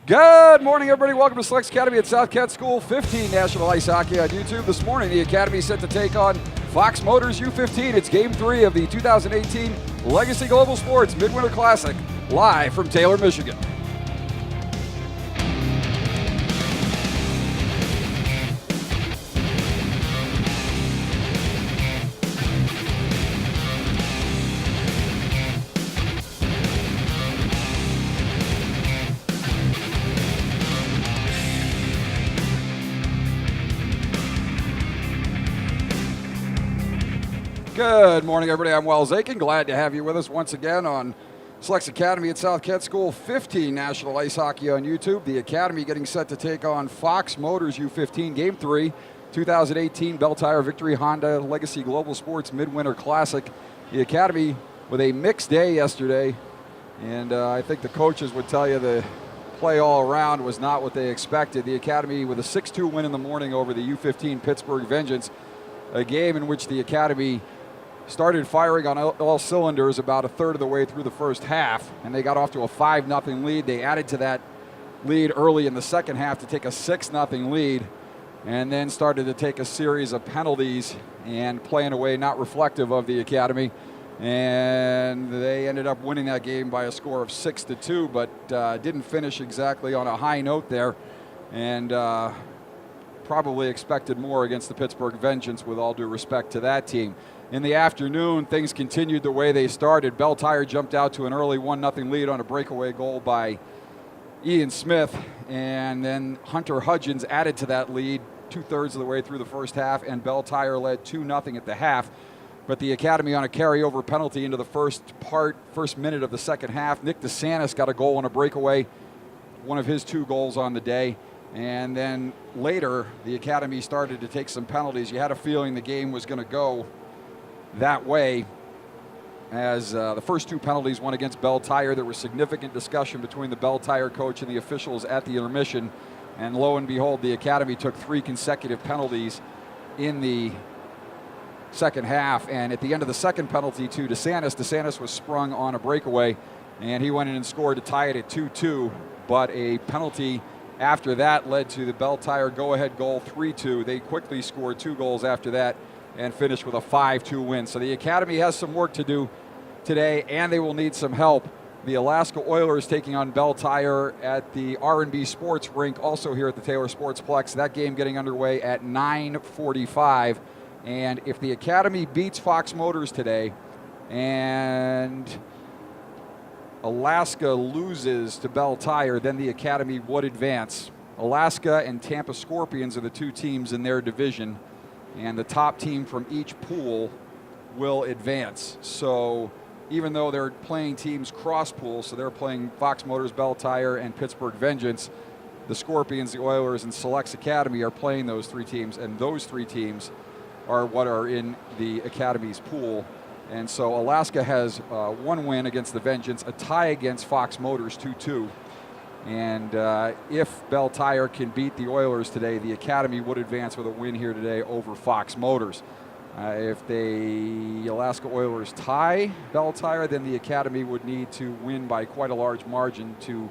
Good morning, everybody. Welcome to SASKS Academy at South Kent School 15 National Ice Hockey on YouTube. This morning, the Academy is set to take on Fox Motors U15. It's Game 3 of the 2018 Legacy Global Sports Midwinter Classic, live from Taylor, Michigan. Good morning, everybody. I'm Wells Aiken. Glad to have you with us once again on SASKS Academy at South Kent School 15 National Ice Hockey on YouTube. The Academy getting set to take on Fox Motors U15 Game 3, 2018 Bell Tire Victory Honda Legacy Global Sports Midwinter Classic. The Academy with a mixed day yesterday, and I think the coaches would tell you the play all around was not what they expected. The Academy with a 6-2 win in the morning over the U15 Pittsburgh Vengeance, a game in which the Academy started firing on all cylinders about a third of the way through the first half, and they got off to a 5-0 lead. They added to that lead early in the second half to take a 6-0 lead, and then started to take a series of penalties and play in a way not reflective of the Academy. And they ended up winning that game by a score of 6-2, but didn't finish exactly on a high note there, and probably expected more against the Pittsburgh Vengeance, with all due respect to that team. In the afternoon, things continued the way they started. Bell Tire jumped out to an early 1-0 lead on a breakaway goal by Ian Smith, and then Hunter Hudgens added to that lead 2/3 of the way through the first half, and Bell Tire led 2-0 at the half. But the Academy on a carryover penalty into the first minute of the second half. Nick DeSantis got a goal on a breakaway, one of his 2 goals on the day. And then later, the Academy started to take some penalties. You had a feeling the game was going to go that way, as the first 2 penalties went against Bell Tire. There was significant discussion between the Bell Tire coach and the officials at the intermission, and lo and behold, the Academy took 3 consecutive penalties in the second half. And at the end of the second penalty to DeSantis was sprung on a breakaway, and he went in and scored to tie it at 2-2, but a penalty after that led to the Bell Tire go-ahead goal, 3-2. They quickly scored 2 goals after that and finished with a 5-2 win. So the Academy has some work to do today, and they will need some help. The Alaska Oilers taking on Bell Tire at the R&B Sports Rink, also here at the Taylor Sportsplex. That game getting underway at 9:45. And if the Academy beats Fox Motors today and Alaska loses to Bell Tire, then the Academy would advance. Alaska and Tampa Scorpions are the 2 teams in their division, and the top team from each pool will advance. So even though they're playing teams cross-pool, so they're playing Fox Motors, Bell Tire, and Pittsburgh Vengeance, the Scorpions, the Oilers, and SASKS Academy are playing those 3 teams, and those 3 teams are what are in the Academy's pool. And so Alaska has 1 win against the Vengeance, a tie against Fox Motors, 2-2. And if Bell Tire can beat the Oilers today, the Academy would advance with a win here today over Fox Motors. If the Alaska Oilers tie Bell Tire, then the Academy would need to win by quite a large margin to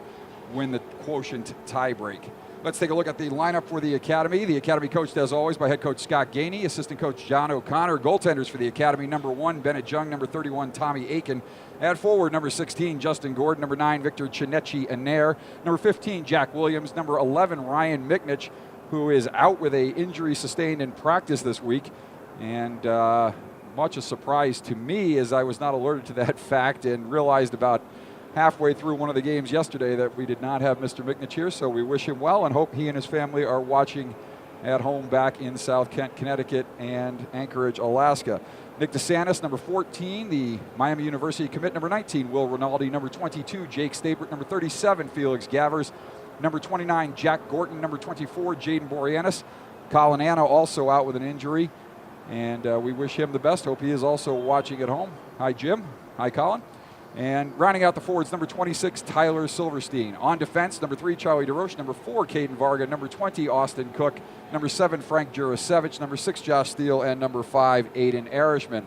win the quotient tiebreak. Let's take a look at the lineup for the Academy. The Academy coached, as always, by head coach Scott Gainey, assistant coach John O'Connor. Goaltenders for the Academy, number 1, Bennett Jung, number 31, Tommy Aiken. At forward, number 16, Justin Gordon, number 9, Victor Chinechi Anair, number 15, Jack Williams, number 11, Ryan Miknich, who is out with a injury sustained in practice this week. And much a surprise to me, as I was not alerted to that fact and realized about halfway through one of the games yesterday that we did not have Mr. Miknich here. So we wish him well and hope he and his family are watching at home back in South Kent, Connecticut, and Anchorage, Alaska. Nick DeSantis, number 14, the Miami University commit, number 19, Will Rinaldi, number 22, Jake Stapert, number 37, Felix Gavers, number 29, Jack Gorton, number 24, Jaden Boreanaz. Colin Anna also out with an injury, and we wish him the best. Hope he is also watching at home. Hi, Jim. Hi, Colin. And rounding out the forwards, number 26, Tyler Silverstein. On defense, number 3, Charlie DeRoche, number 4, Caden Varga, number 20, Austin Cook, number 7, Frank Jurasevich, number 6, Josh Steele, and number 5, Aiden Erishman.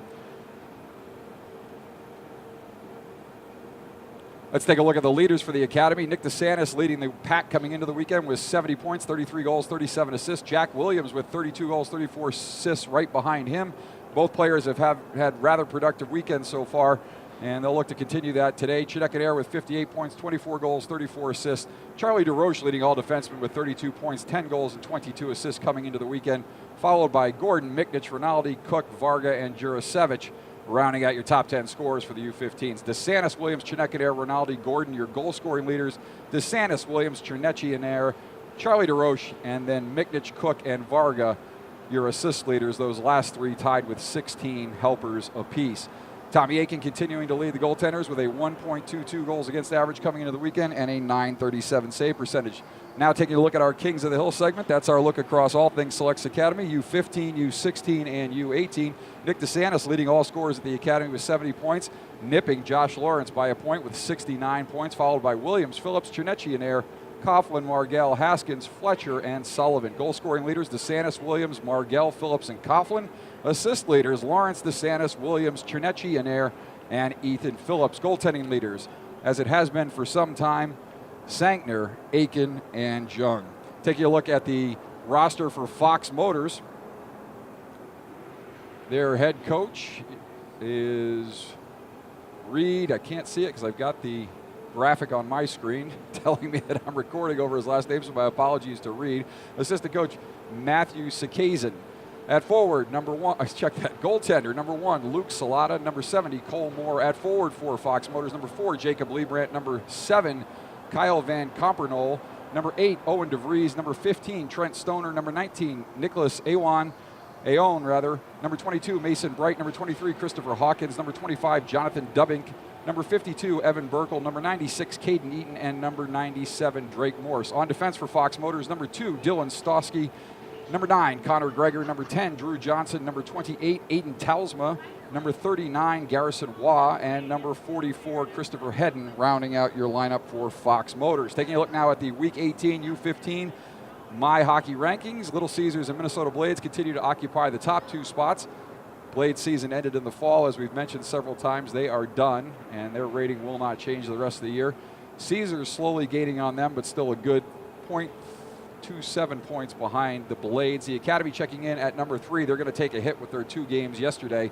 Let's take a look at the leaders for the Academy. Nick DeSantis leading the pack coming into the weekend with 70 points, 33 goals, 37 assists. Jack Williams with 32 goals, 34 assists right behind him. Both players have had rather productive weekends so far, and they'll look to continue that today. Chineke with 58 points, 24 goals, 34 assists. Charlie DeRoche leading all defensemen with 32 points, 10 goals, and 22 assists coming into the weekend, followed by Gordon, Miknich, Rinaldi, Cook, Varga, and Jurasevich, rounding out your top 10 scorers for the U15s. DeSantis, Williams, Chineke, Rinaldi, Gordon, your goal-scoring leaders. DeSantis, Williams, Cernecchi, Charlie DeRoche, and then Miknich, Cook, and Varga, your assist leaders. Those last three tied with 16 helpers apiece. Tommy Akin continuing to lead the goaltenders with a 1.22 goals against average coming into the weekend and a .937 save percentage. Now taking a look at our Kings of the Hill segment. That's our look across all things SASKS Academy, U15, U16, and U18. Nick DeSantis leading all scorers at the Academy with 70 points, nipping Josh Lawrence by a point with 69 points, followed by Williams, Phillips, Cernecchi, Coughlin, Margell, Haskins, Fletcher, and Sullivan. Goal-scoring leaders, DeSantis, Williams, Margell, Phillips, and Coughlin. Assist leaders, Lawrence, DeSantis, Williams, Cernecchi, and Ethan Phillips. Goaltending leaders, as it has been for some time, Sankner, Akin, and Jung. Taking a look at the roster for Fox Motors. Their head coach is Reed. I can't see it because I've got the graphic on my screen telling me that I'm recording over his last name, so my apologies to Reed. Assistant coach Matthew Sakazin. At forward, number one, I checked that. Goaltender, number 1, Luke Salata. Number 70, Cole Moore. At forward for Fox Motors, number 4, Jacob Liebrandt. Number 7, Kyle Van Compernol. Number 8, Owen DeVries. Number 15, Trent Stoner. Number 19, Nicholas Aon. Number 22, Mason Bright. Number 23, Christopher Hawkins. Number 25, Jonathan Dubbink. Number 52, Evan Burkle. Number 96, Caden Eaton. And number 97, Drake Morse. On defense for Fox Motors, number 2, Dylan Stosky. Number 9, Connor Gregor. Number 10, Drew Johnson. Number 28, Aiden Talsma. Number 39, Garrison Waugh. And number 44, Christopher Hedden, rounding out your lineup for Fox Motors. Taking a look now at the Week 18 U15 My Hockey rankings. Little Caesars and Minnesota Blades continue to occupy the top 2 spots. Blade season ended in the fall, as we've mentioned several times. They are done, and their rating will not change the rest of the year. Caesars slowly gaining on them, but still a good 0.27 points behind the Blades. The Academy checking in at number 3. They're going to take a hit with their 2 games yesterday,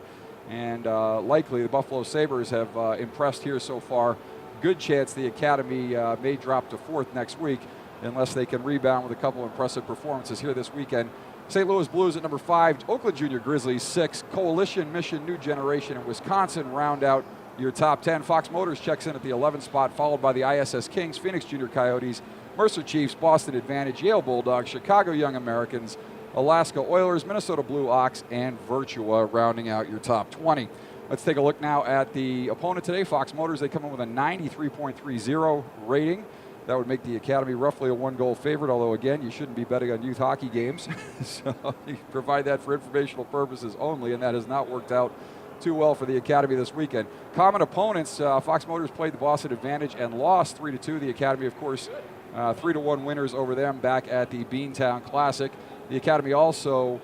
and likely the Buffalo Sabres have impressed here so far. Good chance the Academy may drop to 4th next week unless they can rebound with a couple impressive performances here this weekend. St. Louis Blues at number 5, Oakland Junior Grizzlies 6, Coalition, Mission, New Generation, and Wisconsin round out your top 10. Fox Motors checks in at the 11th spot, followed by the ISS Kings, Phoenix Junior Coyotes, Mercer Chiefs, Boston Advantage, Yale Bulldogs, Chicago Young Americans, Alaska Oilers, Minnesota Blue Ox, and Virtua rounding out your top 20. Let's take a look now at the opponent today. Fox Motors, they come in with a 93.30 rating. That would make the Academy roughly a 1-goal favorite, although, again, you shouldn't be betting on youth hockey games. So you provide that for informational purposes only, and that has not worked out too well for the Academy this weekend. Common opponents, Fox Motors played the Boston Advantage and lost 3-2. The Academy, of course, 3-1 winners over them back at the Beantown Classic. The Academy also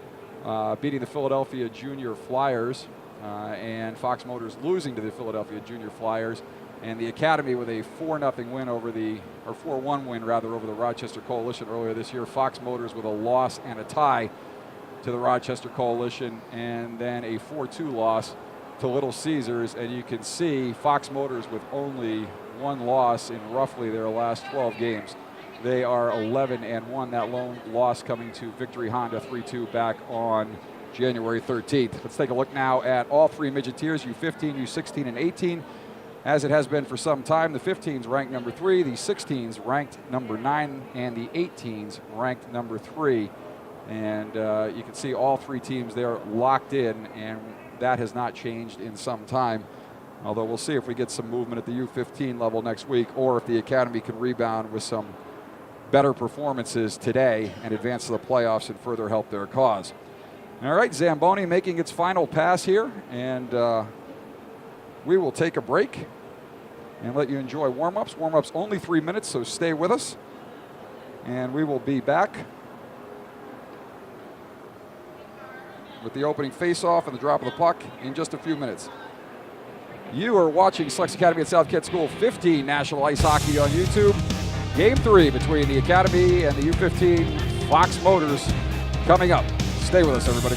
beating the Philadelphia Junior Flyers, and Fox Motors losing to the Philadelphia Junior Flyers. And the Academy with a 4-0 win over the, or 4-1 win rather, over the Rochester Coalition earlier this year. Fox Motors with a loss and a tie to the Rochester Coalition, and then a 4-2 loss to Little Caesars. And you can see Fox Motors with only 1 loss in roughly their last 12 games. They are 11-1. That lone loss coming to Victory Honda 3-2 back on January 13th. Let's take a look now at all 3 midget tiers, U15, U16, and 18. As it has been for some time, the 15s ranked number 3, the 16s ranked number 9, and the 18s ranked number 3. And you can see all 3 teams there locked in, and that has not changed in some time. Although we'll see if we get some movement at the U15 level next week, or if the Academy can rebound with some better performances today and advance to the playoffs and further help their cause. All right, Zamboni making its final pass here, and we will take a break and let you enjoy warm-ups. Warm-ups only 3 minutes, so stay with us. And we will be back with the opening face-off and the drop of the puck in just a few minutes. You are watching Select Academy at South Kent School 15 National Ice Hockey on YouTube. Game 3 between the Academy and the U15 Fox Motors coming up. Stay with us, everybody.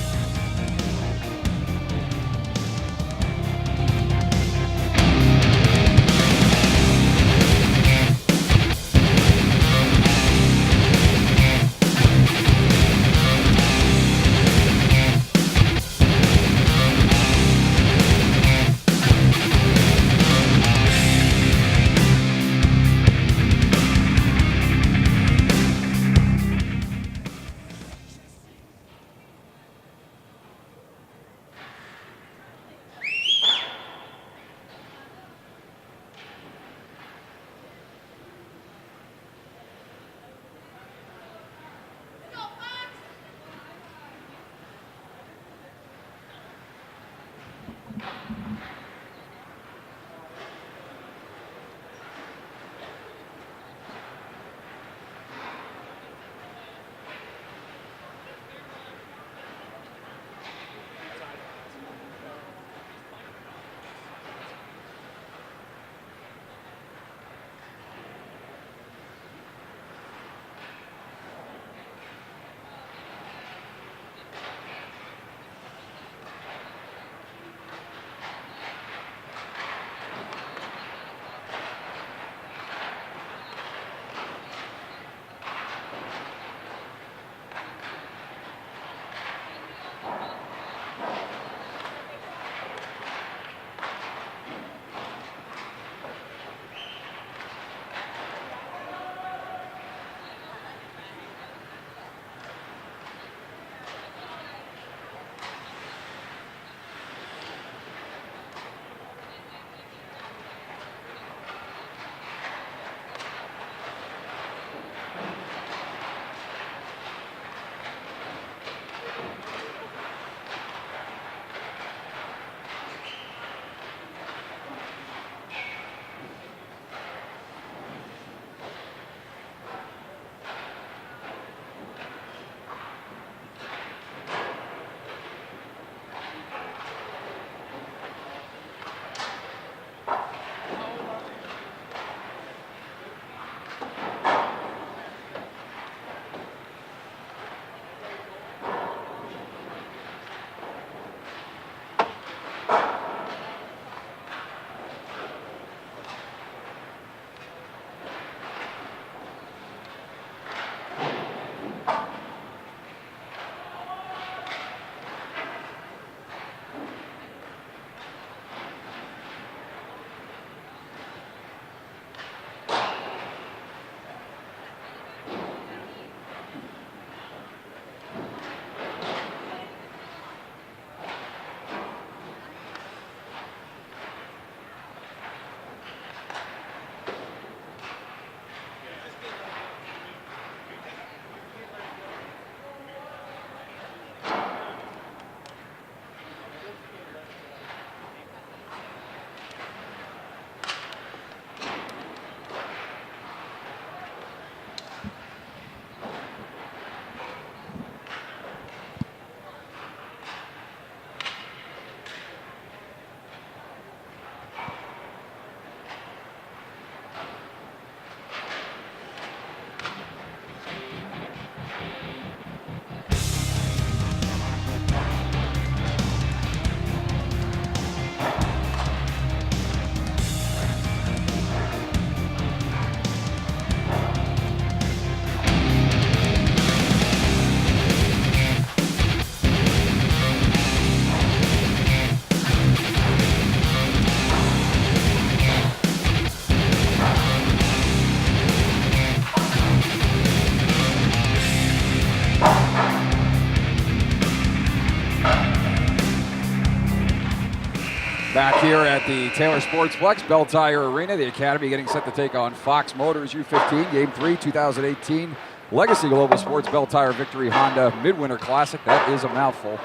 Back here at the Taylor Sportsplex, Bell Tire Arena, the Academy getting set to take on Fox Motors U15, Game 3, 2018 Legacy Global Sports Bell Tire Victory Honda Midwinter Classic. That is a mouthful,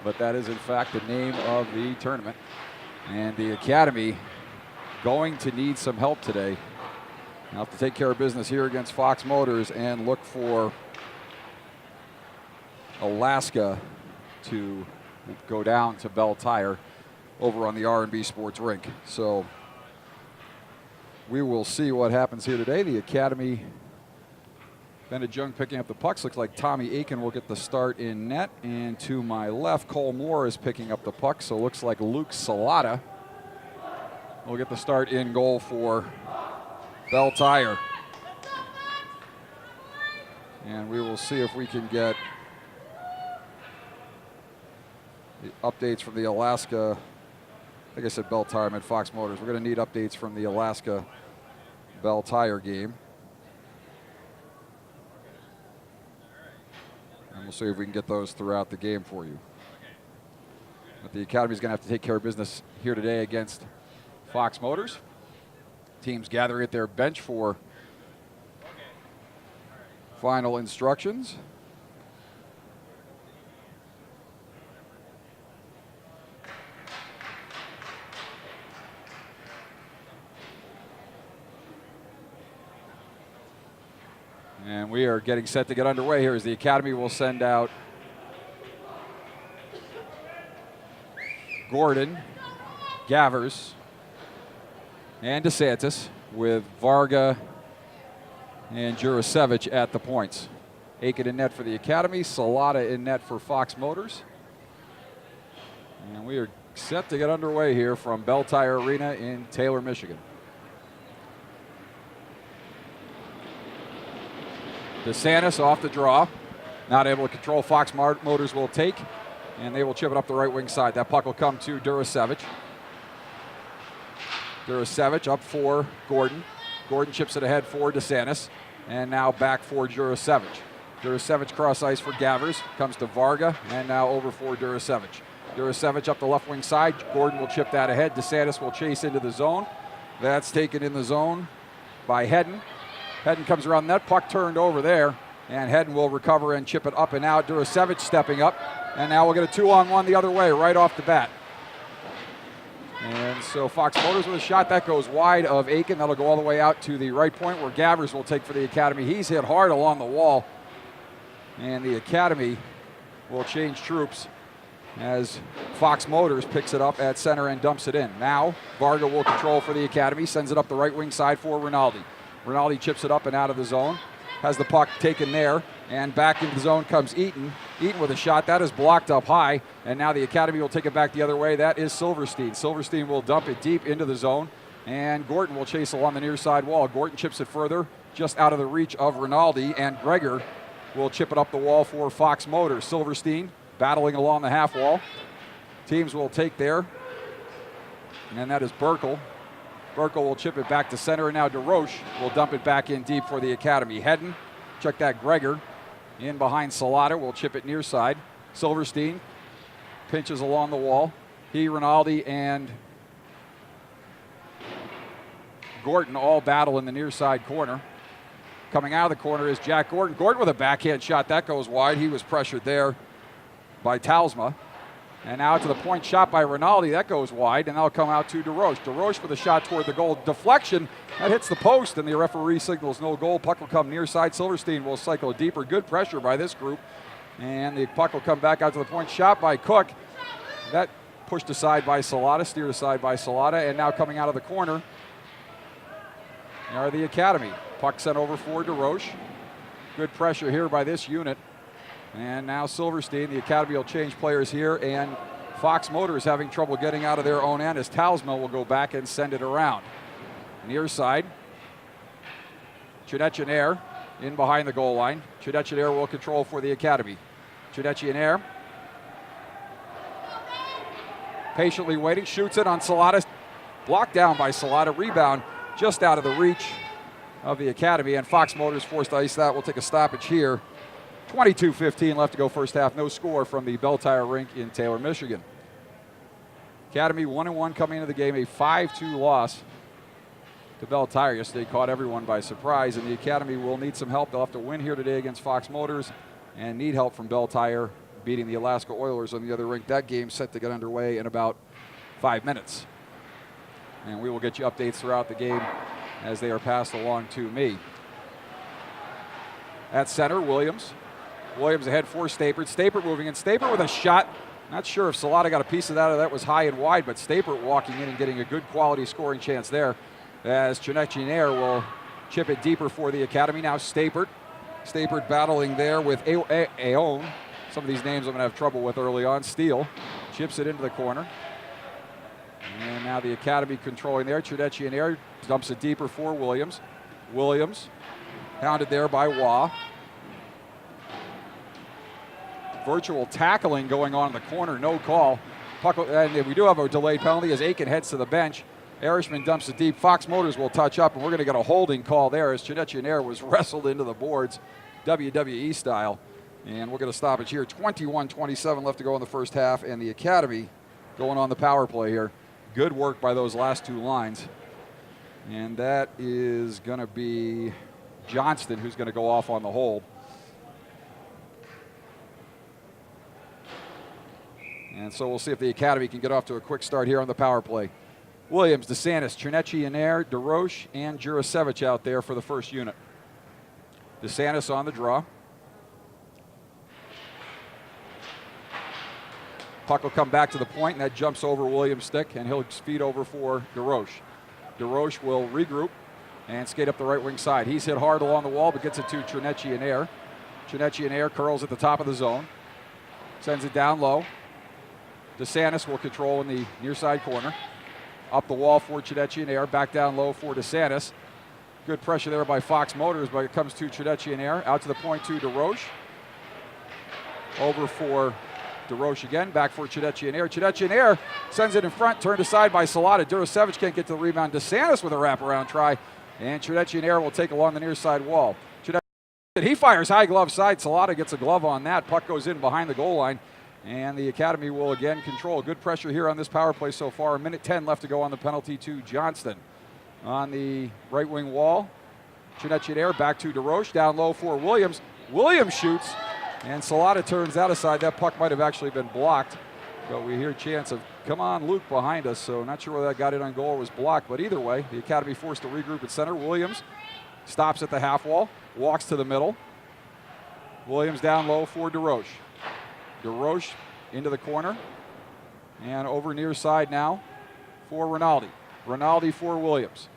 but that is in fact the name of the tournament. And the Academy going to need some help today. They'll have to take care of business here against Fox Motors and look for Alaska to go down to Bell Tire. over on the R&B Sports rink. So we will see what happens here today. The Academy, Bennett Jung picking up the pucks. Looks like Tommy Aiken will get the start in net. And to my left, Cole Moore is picking up the puck. So it looks like Luke Salata will get the start in goal for Bell Tire. And we will see if we can get the updates from the Alaska. I think I said Bell Tire, I meant Fox Motors. We're going to need updates from the Alaska Bell Tire game. And we'll see if we can get those throughout the game for you. But the Academy is going to have to take care of business here today against Fox Motors. Teams gathering at their bench for final instructions. And we are getting set to get underway here as the Academy will send out Gordon, Gavers, and DeSantis with Varga and Jurasevich at the points. Aiken in net for the Academy, Salata in net for Fox Motors. And we are set to get underway here from Bell Tire Arena in Taylor, Michigan. DeSantis off the draw, not able to control. Fox Motors will take, and they will chip it up the right wing side. That puck will come to Jurasevich. Jurasevich up for Gordon. Gordon chips it ahead for DeSantis, and now back for Jurasevich. Jurasevich cross ice for Gavers, comes to Varga, and now over for Jurasevich. Jurasevich up the left wing side. Gordon will chip that ahead. DeSantis will chase into the zone. That's taken in the zone by Hedden. Hedden comes around that puck turned over there, and Hedden will recover and chip it up and out. Jurasevich stepping up, and now we'll get a 2-on-1 the other way right off the bat. And so Fox Motors with a shot that goes wide of Aiken. That'll go all the way out to the right point where Gavers will take for the Academy. He's hit hard along the wall, and the Academy will change troops as Fox Motors picks it up at center and dumps it in. Now Varga will control for the Academy, sends it up the right wing side for Rinaldi. Rinaldi chips it up and out of the zone, has the puck taken there, and back into the zone comes Eaton. Eaton with a shot that is blocked up high, and now the Academy will take it back the other way. That is Silverstein. Silverstein will dump it deep into the zone, and Gordon will chase along the near side wall. Gordon chips it further, just out of the reach of Rinaldi, and Gregor will chip it up the wall for Fox Motors. Silverstein battling along the half wall. Teams will take there, and that is Burkle. Burkle will chip it back to center, and now DeRoche will dump it back in deep for the Academy. Hedden, check that, Gregor in behind Salata will chip it near side. Silverstein pinches along the wall. He, Rinaldi, and Gordon all battle in the near side corner. Coming out of the corner is Jack Gordon. Gordon with a backhand shot. That goes wide. He was pressured there by Talsma. And now to the point shot by Rinaldi. That goes wide, and that'll come out to DeRoche. DeRoche with a shot toward the goal. Deflection. That hits the post, and the referee signals no goal. Puck will come near side. Silverstein will cycle deeper. Good pressure by this group. And the puck will come back out to the point. Shot by Cook. That pushed aside by Salata, steered aside by Salata, and now coming out of the corner are the Academy. Puck sent over for DeRoche. Good pressure here by this unit. And now Silverstein, the Academy will change players here, and Fox Motors having trouble getting out of their own end as Talsma will go back and send it around. Near side, Chudetchinair in behind the goal line. Chudetchinair will control for the Academy. Chudetchinair patiently waiting, shoots it on Salata. Blocked down by Salata, rebound just out of the reach of the Academy, and Fox Motors forced to ice that. We'll take a stoppage here. 22:15 left to go first half. No score from the Bell Tire Rink in Taylor, Michigan. Academy 1-1 coming into the game, a 5-2 loss to Bell Tire yesterday. Caught everyone by surprise, and the Academy will need some help. They'll have to win here today against Fox Motors and need help from Bell Tire beating the Alaska Oilers on the other rink. That game set to get underway in about 5 minutes. And we will get you updates throughout the game as they are passed along to me. At center, Williams. Williams ahead for Stapert. Stapert moving in. Stapert with a shot Not sure if Salata got a piece of that or that was high and wide, but Stapert walking in and getting a good quality scoring chance there as Trinetier will chip it deeper for the Academy. Now Stapert battling there with Aon. Some of these names I'm going to have trouble with early on. Steele chips it into the corner. And now the Academy controlling there. Trinetier dumps it deeper for Williams. Williams pounded there by Waugh. Virtual tackling going on in the corner, no call. And we do have a delayed penalty as Aiken heads to the bench. Erishman dumps it deep. Fox Motors will touch up, and we're going to get a holding call there as Trinetier was wrestled into the boards, WWE style. And we're going to stop it here. 21-27 left to go in the first half, and the Academy going on the power play here. Good work by those last two lines. And that is going to be Johnston who's going to go off on the hold. And so we'll see if the Academy can get off to a quick start here on the power play. Williams, DeSantis, Trinetier, DeRoche, and Jurasevich out there for the first unit. DeSantis on the draw. Puck will come back to the point, and that jumps over Williams' stick, and he'll feed over for DeRoche. DeRoche will regroup and skate up the right wing side. He's hit hard along the wall, but gets it to Trinetier. Trinetier curls at the top of the zone. Sends it down low. DeSantis will control in the near side corner. Up the wall for Trinetier, back down low for DeSantis. Good pressure there by Fox Motors, but it comes to Trinetier. Out to the point to DeRoche. Over for DeRoche again, back for Trinetier. Trinetier sends it in front, turned aside by Salata. Jurasevich can't get to the rebound. DeSantis with a wraparound try, and Trinetier will take along the near side wall. He fires high glove side. Salata gets a glove on that. Puck goes in behind the goal line. And the Academy will again control. Good pressure here on this power play so far. 1:10 left to go on the penalty to Johnston. On the right wing wall, Trinetier back to DeRoche. Down low for Williams. Williams shoots, and Salata turns that aside. That puck might have actually been blocked. But we hear chants of, come on, Luke, behind us. So not sure whether that got in on goal or was blocked. But either way, the Academy forced to regroup at center. Williams stops at the half wall, walks to the middle. Williams down low for DeRoche. DeRoche into the corner and over near side now for Rinaldi. Rinaldi for Williams.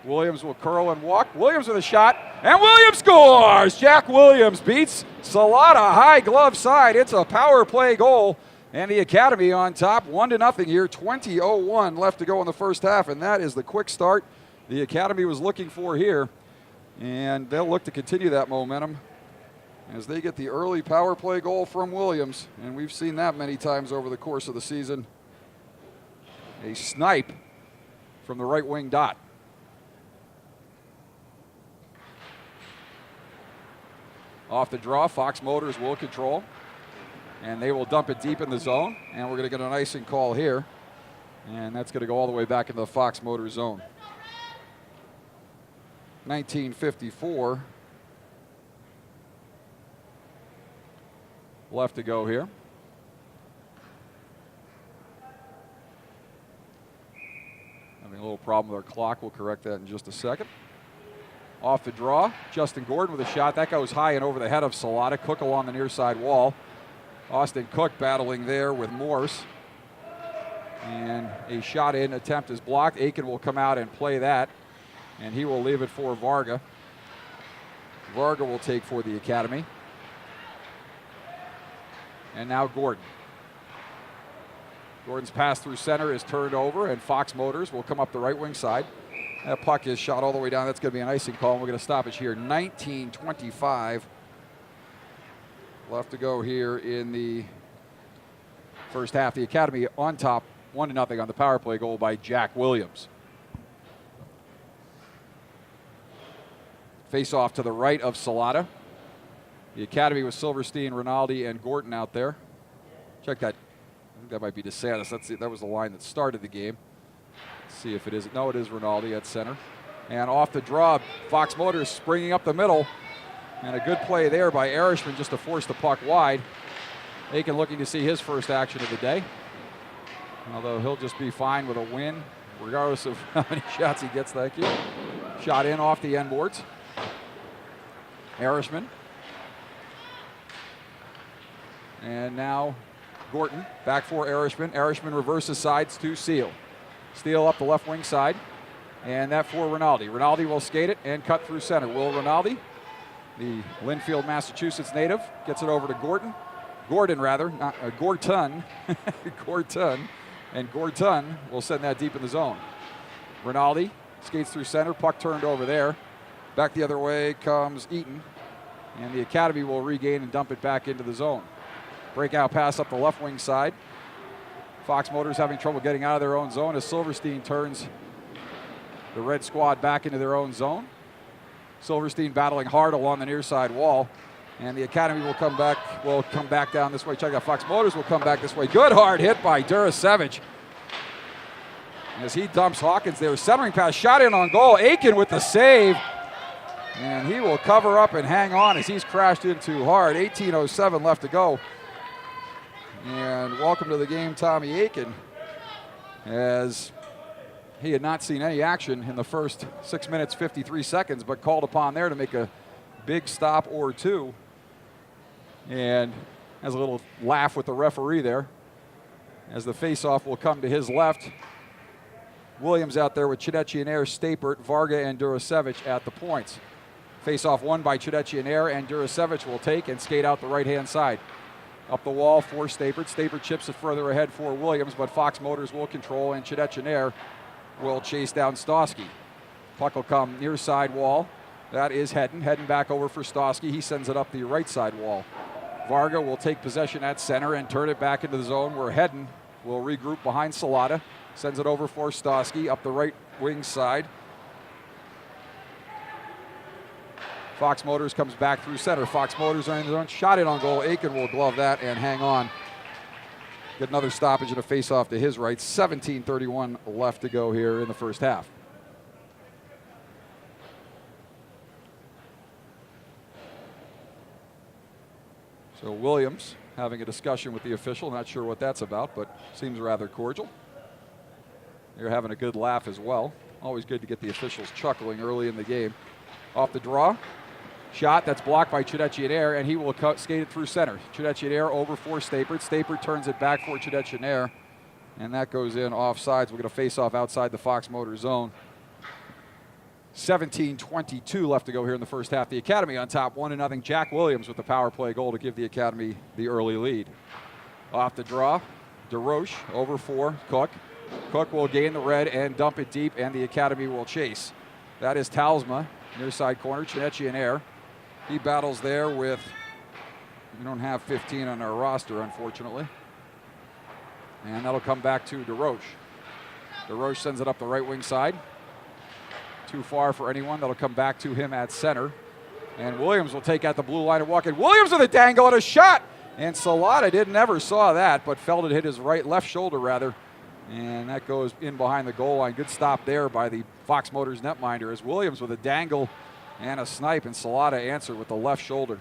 Williams will curl and walk. Williams with a shot, and Williams scores! Jack Williams beats Salata high glove side. It's a power play goal, and the Academy on top 1-0 here. 20:01 left to go in the first half, and that is the quick start the Academy was looking for here, and they'll look to continue that momentum as they get the early power play goal from Williams, and we've seen that many times over the course of the season. A snipe from the right wing dot. Off the draw, Fox Motors will control, and they will dump it deep in the zone, and we're going to get an icing call here, and that's going to go all the way back into the Fox Motors zone. 19:54 left to go here. Having a little problem with our clock. We'll correct that in just a second. Off the draw, Justin Gordon with a shot. That goes high and over the head of Salata. Cook along the near side wall. Austin Cook battling there with Morse. And a shot in attempt is blocked. Aiken will come out and play that, and he will leave it for Varga. Varga will take for the Academy. And now Gordon. Gordon's pass through center is turned over, and Fox Motors will come up the right wing side. That puck is shot all the way down. That's going to be an icing call, and we're going to stop it here. 19:25 left to go here in the first half. The Academy on top, 1-0 on the power play goal by Jack Williams. Face off to the right of Salata. The Academy with Silverstein, Rinaldi, and Gordon out there. Check that. I think that might be DeSantis. That was the line that started the game. Let's see if it is. No, it is Rinaldi at center. And off the draw, Fox Motors springing up the middle. And a good play there by Erishman just to force the puck wide. Aiken looking to see his first action of the day. Although he'll just be fine with a win, regardless of how many shots he gets. Thank you. Shot in off the end boards. Erishman. And now Gorton, back for Erishman. Erishman reverses sides to Steele. Steele up the left wing side, and that for Rinaldi. Rinaldi will skate it and cut through center. Will Rinaldi, the Linfield, Massachusetts native, gets it over to Gorton. Gorton, not Gorton. Gorton. And Gorton will send that deep in the zone. Rinaldi skates through center, puck turned over there. Back the other way comes Eaton, and the Academy will regain and dump it back into the zone. Breakout pass up the left wing side. Fox Motors having trouble getting out of their own zone as Silverstein turns the red squad back into their own zone. Silverstein battling hard along the near side wall, and the Academy will come back down this way. Check out, Fox Motors will come back this way. Good hard hit by Durasevich as he dumps Hawkins there. Centering pass, shot in on goal. Aiken with the save, and he will cover up and hang on as he's crashed in too hard. 18:07 left to go. And welcome to the game, Tommy Aiken, as he had not seen any action in the first 6 minutes, 53 seconds, but called upon there to make a big stop or two. And has a little laugh with the referee there as the faceoff will come to his left. Williams out there with Chidetchianair, Stapert, Varga, and Durasevich at the points. Faceoff won by Chidetchianair, and Durasevich will take and skate out the right-hand side. Up the wall for Stapert. Stapert chips it further ahead for Williams, but Fox Motors will control, and Chidetchianair will chase down Stosky. Puck will come near side wall. That is Hedden. Hedden back over for Stosky. He sends it up the right side wall. Varga will take possession at center and turn it back into the zone where Hedden will regroup behind Salata. Sends it over for Stosky up the right wing side. Fox Motors comes back through center. Fox Motors are in the zone. Shot it on goal. Aiken will glove that and hang on. Get another stoppage and a face-off to his right. 17:31 left to go here in the first half. So Williams having a discussion with the official. Not sure what that's about, but seems rather cordial. They're having a good laugh as well. Always good to get the officials chuckling early in the game. Off the draw. Shot that's blocked by Chidetchianair, and he will skate it through center. Chidetchianair over for Stapert. Stapert turns it back for Chidetchianair, and that goes in offsides. We're going to face off outside the Fox Motor zone. 17:22 left to go here in the first half. The Academy on top, 1-0. Jack Williams with the power play goal to give the Academy the early lead. Off the draw, DeRoche over for Cook. Cook will gain the red and dump it deep, and the Academy will chase. That is Talsma, near side corner, Chidetchianair. He battles there with, we don't have 15 on our roster, unfortunately. And that'll come back to DeRoche. DeRoche sends it up the right wing side. Too far for anyone. That'll come back to him at center. And Williams will take out the blue line and walk in. Williams with a dangle and a shot! And Salata never saw that, but felt it hit his left shoulder rather. And that goes in behind the goal line. Good stop there by the Fox Motors netminder as Williams with a dangle and a snipe, and Salata answered with the left shoulder.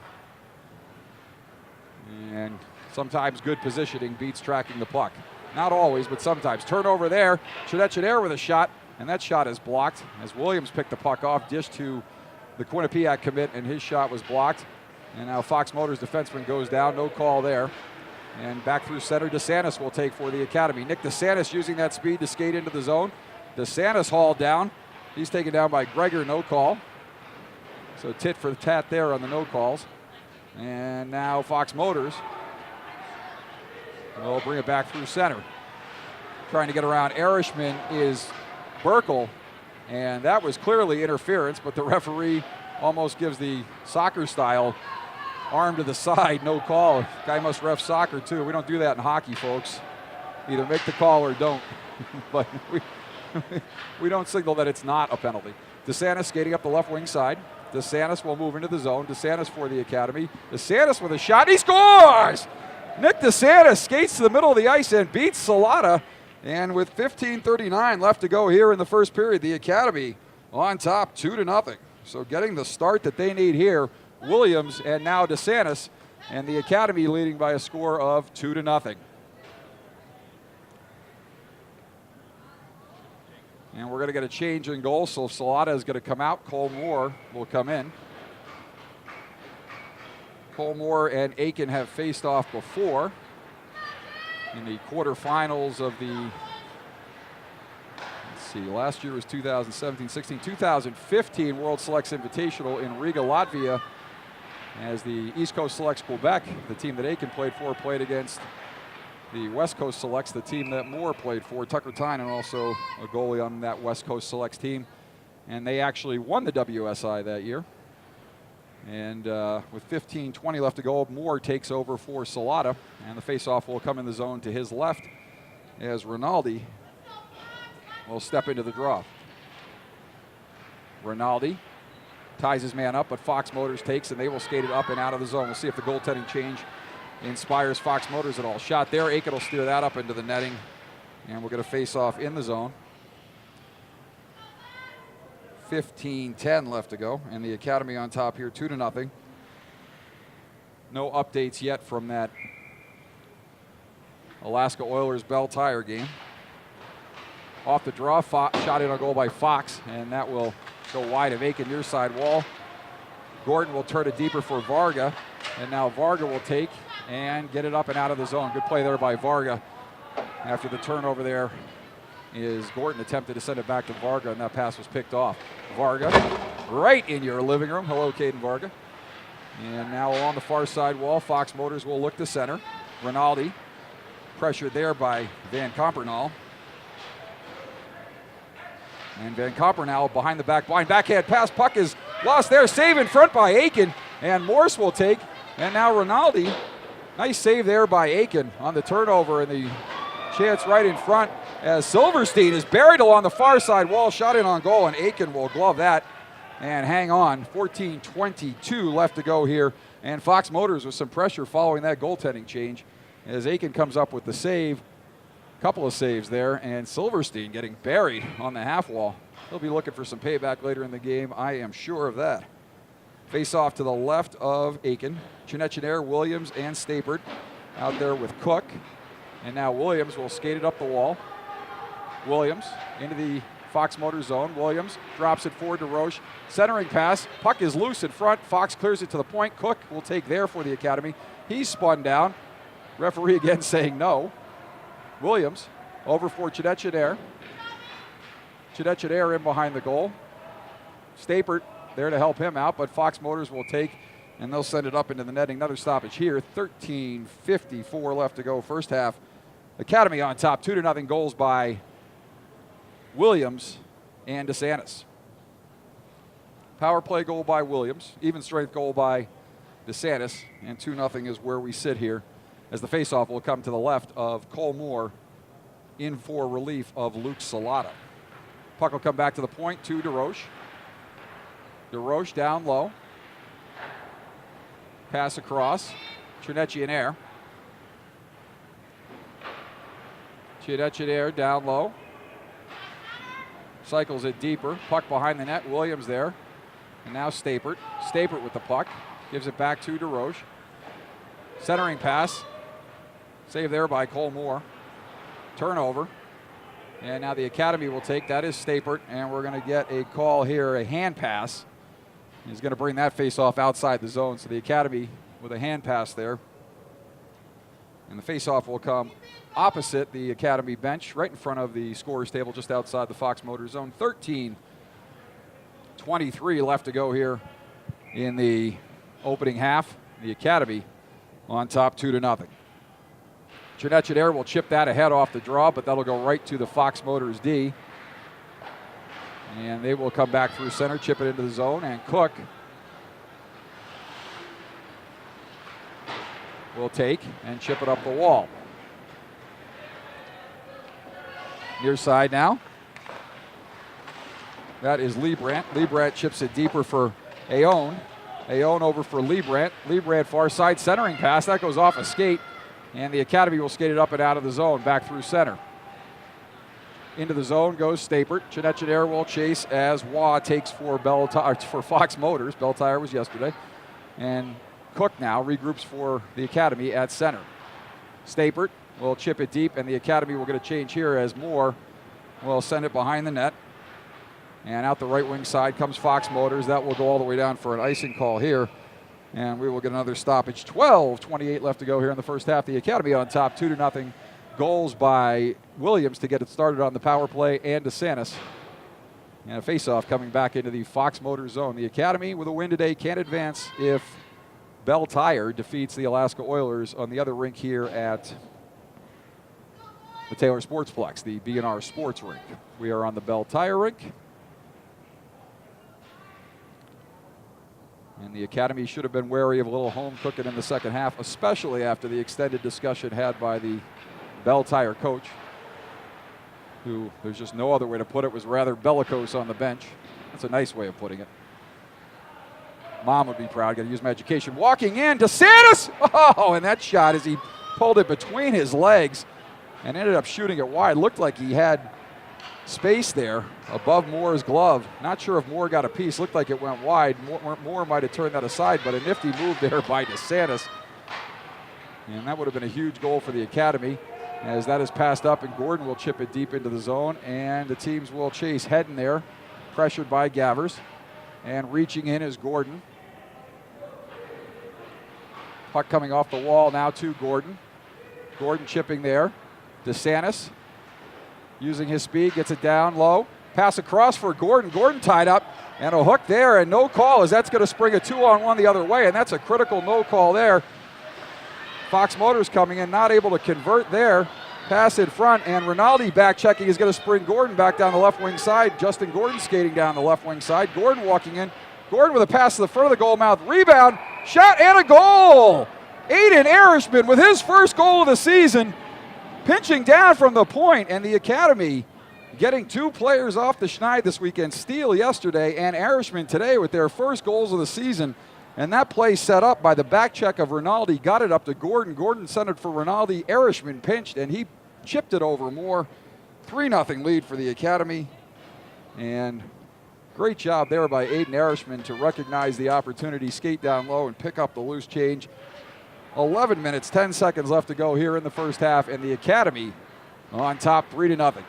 And sometimes good positioning beats tracking the puck. Not always, but sometimes. Turnover there. Chidetchianair with a shot, and that shot is blocked as Williams picked the puck off, dish to the Quinnipiac commit, and his shot was blocked. And now Fox Motors defenseman goes down, no call there. And back through center, DeSantis will take for the Academy. Nick DeSantis using that speed to skate into the zone. DeSantis hauled down. He's taken down by Gregor, no call. So tit for tat there on the no calls. And now Fox Motors will bring it back through center. Trying to get around Erishman is Burkle, and that was clearly interference, but the referee almost gives the soccer style arm to the side, no call. Guy must ref soccer too. We don't do that in hockey, folks. Either make the call or don't. But we don't signal that it's not a penalty. DeSantis skating up the left wing side. DeSantis will move into the zone. DeSantis for the Academy. DeSantis with a shot. He scores! Nick DeSantis skates to the middle of the ice and beats Salata. And with 15:39 left to go here in the first period, the Academy on top 2-0. So getting the start that they need here, Williams and now DeSantis, and the Academy leading by a score of 2-0. And we're going to get a change in goal, so Salata is going to come out. Cole Moore will come in. Cole Moore and Aiken have faced off before. in the quarterfinals of the, let's see, last year was 2017-16, 2015 World Selects Invitational in Riga, Latvia, as the East Coast Selects Quebec, the team that Aiken played for, played against the West Coast Selects, the team that Moore played for. Tucker Tynan also a goalie on that West Coast Selects team. And they actually won the WSI that year. And with 15:20 left to go, Moore takes over for Salata. And the faceoff will come in the zone to his left as Rinaldi will step into the draw. Rinaldi ties his man up, but Fox Motors takes, and they will skate it up and out of the zone. We'll see if the goaltending change inspires Fox Motors at all. Shot there. Aiken will steer that up into the netting, and we'll get a face-off in the zone. 15:10 left to go, and the Academy on top here, 2-0. No updates yet from that Alaska Oilers Bell Tire game. Off the draw, shot in on goal by Fox, and that will go wide of Aiken near side wall. Gordon will turn it deeper for Varga, and now Varga will take and get it up and out of the zone. Good play there by Varga. After the turnover there is Gordon attempted to send it back to Varga, and that pass was picked off. Varga right in your living room. Hello, Caden Varga. And now along the far side wall, Fox Motors will look to center. Rinaldi pressured there by Van Compernal. And Van Compernal behind the back line. Backhand pass, puck is lost there. Save in front by Aiken, and Morse will take. And now Rinaldi, nice save there by Aiken on the turnover, and the chance right in front as Silverstein is buried along the far side wall, shot in on goal, and Aiken will glove that and hang on. 14:22 left to go here, and Fox Motors with some pressure following that goaltending change as Aiken comes up with the save. Couple of saves there, and Silverstein getting buried on the half wall. He'll be looking for some payback later in the game, I am sure of that. Face off to the left of Aiken. Chinechinair, Williams, and Stapert out there with Cook. And now Williams will skate it up the wall. Williams into the Fox Motor zone. Williams drops it forward to Roche. Centering pass. Puck is loose in front. Fox clears it to the point. Cook will take there for the Academy. He's spun down. Referee again saying no. Williams over for Chinechinair. Chinechinair in behind the goal. Stapert there to help him out, but Fox Motors will take, and they'll send it up into the netting. Another stoppage here. 13:54 left to go first half. Academy on top, 2-0 goals by Williams and DeSantis. Power play goal by Williams, even strength goal by DeSantis, and 2-0 is where we sit here as the faceoff will come to the left of Cole Moore in for relief of Luke Salata. Puck will come back to the point to DeRoche. DeRoche down low. Pass across. Chinechinair. Chinechinair down low. Cycles it deeper. Puck behind the net. Williams there. And now Stapert. Stapert with the puck. Gives it back to DeRoche. Centering pass. Save there by Cole Moore. Turnover. And now the Academy will take. That is Stapert. And we're going to get a call here, a hand pass. He's going to bring that face-off outside the zone. So the Academy with a hand pass there. And the face-off will come opposite the Academy bench, right in front of the scorer's table, just outside the Fox Motor zone. 13:23 left to go here in the opening half. The Academy on top 2-0. Chinechinair will chip that ahead off the draw, but that'll go right to the Fox Motors D. And they will come back through center, chip it into the zone, and Cook will take and chip it up the wall. Near side now. That is Liebrandt. Liebrandt chips it deeper for Aoun. Aoun over for Liebrandt. Liebrandt far side centering pass. That goes off a skate. And the Academy will skate it up and out of the zone, back through center. Into the zone goes Stapert. Chinechinair will chase as Waugh takes for Fox Motors. Bell Tire was yesterday. And Cook now regroups for the Academy at center. Stapert will chip it deep, and the Academy will get a change here as Moore will send it behind the net. And out the right wing side comes Fox Motors. That will go all the way down for an icing call here. And we will get another stoppage. 12:28 left to go here in the first half. The Academy on top, 2-0 goals by Williams to get it started on the power play, and DeSantis. And a face-off coming back into the Fox Motors zone. The Academy with a win today can advance if Bell Tire defeats the Alaska Oilers on the other rink here at the Taylor Sportsplex, the B&R Sports rink. We are on the Bell Tire rink. And the Academy should have been wary of a little home cooking in the second half, especially after the extended discussion had by the Bell Tire coach, who, there's just no other way to put it, was rather bellicose on the bench. That's a nice way of putting it. Mom would be proud. Got to use my education. Walking in, DeSantis! Oh, and that shot as he pulled it between his legs and ended up shooting it wide. Looked like he had space there above Moore's glove. Not sure if Moore got a piece. Looked like it went wide. Moore might have turned that aside, but a nifty move there by DeSantis. And that would have been a huge goal for the Academy, as that is passed up, and Gordon will chip it deep into the zone, and the teams will chase Hedden there, pressured by Gavers. And reaching in is Gordon. Puck coming off the wall now to Gordon. Gordon chipping there. DeSantis using his speed, gets it down low. Pass across for Gordon. Gordon tied up, and a hook there, and no call, as that's going to spring a 2-on-1 the other way, and that's a critical no call there. Fox Motors coming in, not able to convert there. Pass in front, and Rinaldi back checking is going to spring Gordon back down the left wing side. Justin Gordon skating down the left wing side. Gordon walking in. Gordon with a pass to the front of the goal mouth. Rebound, shot, and a goal! Aiden Erishman with his first goal of the season, pinching down from the point, and the Academy getting two players off the schneid this weekend. Steele yesterday and Erishman today with their first goals of the season. And that play set up by the back check of Rinaldi, got it up to Gordon. Gordon sent it for Rinaldi. Erishman pinched, and he chipped it over Moore. 3-0 lead for the Academy. And great job there by Aiden Erishman to recognize the opportunity, skate down low, and pick up the loose change. 11 minutes, 10 seconds left to go here in the first half, and the Academy on top 3-0.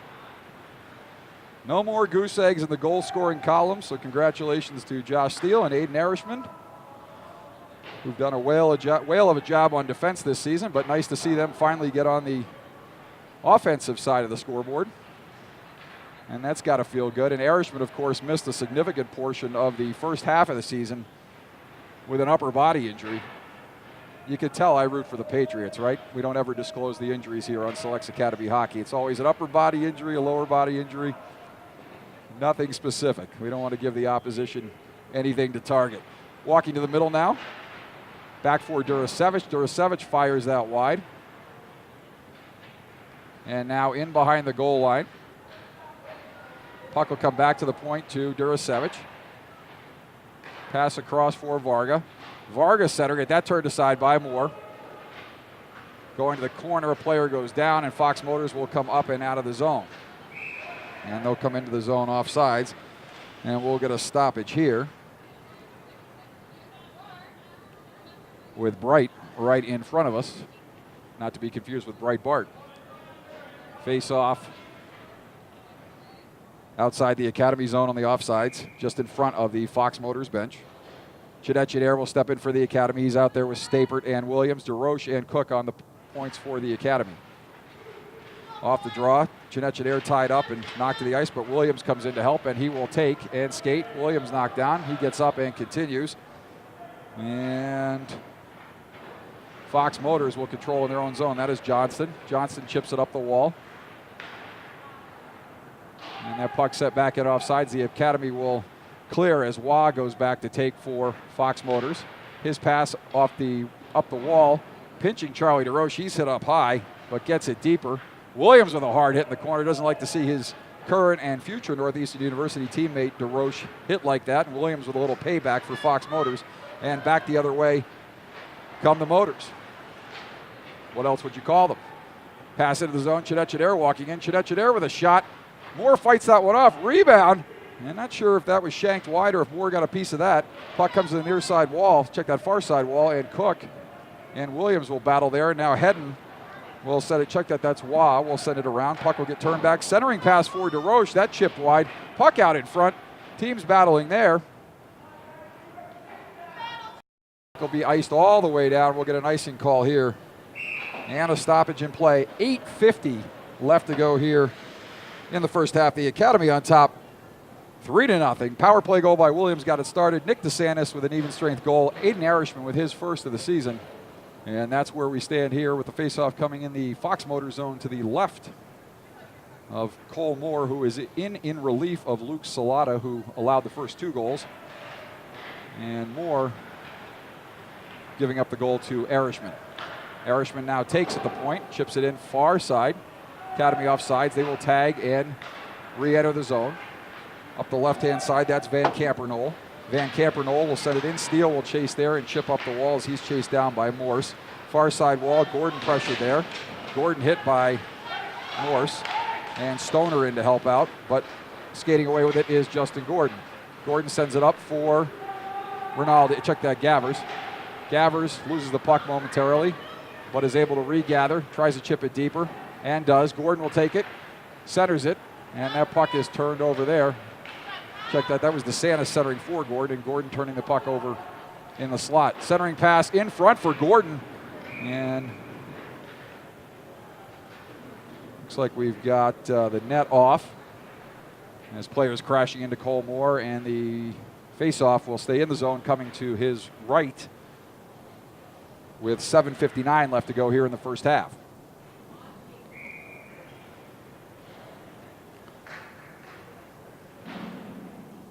No more goose eggs in the goal-scoring column, so congratulations to Josh Steele and Aiden Erishman, who've done a whale of a job on defense this season, but nice to see them finally get on the offensive side of the scoreboard. And that's got to feel good. And Erishman, of course, missed a significant portion of the first half of the season with an upper body injury. You could tell I root for the Patriots, right? We don't ever disclose the injuries here on Selects Academy Hockey. It's always an upper body injury, a lower body injury, nothing specific. We don't want to give the opposition anything to target. Walking to the middle now. Back for Durasevich. Durasevich fires that wide. And now in behind the goal line. Puck will come back to the point to Durasevich. Pass across for Varga. Varga center, get that turned aside by Moore. Going to the corner, a player goes down, and Fox Motors will come up and out of the zone. And they'll come into the zone offsides, and we'll get a stoppage here with Bright right in front of us, not to be confused with Bright Bart. Face off outside the Academy zone on the offsides, just in front of the Fox Motors bench. Chidetchidair will step in for the Academy. He's out there with Stapert and Williams. DeRoche and Cook on the points for the Academy. Off the draw, Chidetchidair tied up and knocked to the ice, but Williams comes in to help, and he will take and skate. Williams knocked down. He gets up and continues. And Fox Motors will control in their own zone. That is Johnston. Johnston chips it up the wall. And that puck set back at offsides. The Academy will clear as Waugh goes back to take for Fox Motors. His pass up the wall, pinching Charlie DeRoche. He's hit up high, but gets it deeper. Williams with a hard hit in the corner. Doesn't like to see his current and future Northeastern University teammate DeRoche hit like that. And Williams with a little payback for Fox Motors. And back the other way come the Motors. What else would you call them? Pass into the zone. Chidetchidair walking in. Chidetchidair with a shot. Moore fights that one off. Rebound. And not sure if that was shanked wide or if Moore got a piece of that. Puck comes to the near side wall. Check that far side wall. And Cook and Williams will battle there. Now Hedden will set it. Check that. That's Waugh. We'll send it around. Puck will get turned back. Centering pass for DeRoche. That chipped wide. Puck out in front. Teams battling there. Will be iced all the way down. We'll get an icing call here. And a stoppage in play. 8:50 left to go here in the first half. The Academy on top, 3-0. Power play goal by Williams got it started. Nick DeSantis with an even strength goal. Aiden Arishman with his first of the season. And that's where we stand here with the faceoff coming in the Fox Motor zone to the left of Cole Moore, who is in relief of Luke Salata, who allowed the first 2 goals. And Moore giving up the goal to Arishman. Arishman now takes at the point, chips it in far side. Academy offsides. They will tag and re-enter the zone. Up the left-hand side, that's Van Campernoll. Van Campernoll will send it in. Steele will chase there and chip up the wall as he's chased down by Morse. Far side wall, Gordon pressured there. Gordon hit by Morse. And Stoner in to help out, but skating away with it is Justin Gordon. Gordon sends it up for Ronaldo. Check that, Gavers. Gavers loses the puck momentarily, but is able to regather, tries to chip it deeper, and does. Gordon will take it, centers it, and that puck is turned over there. Check that, that was DeSantis centering for Gordon, and Gordon turning the puck over in the slot. Centering pass in front for Gordon, and looks like we've got the net off as players crashing into Cole Moore, and the faceoff will stay in the zone coming to his right with 7:59 left to go here in the first half.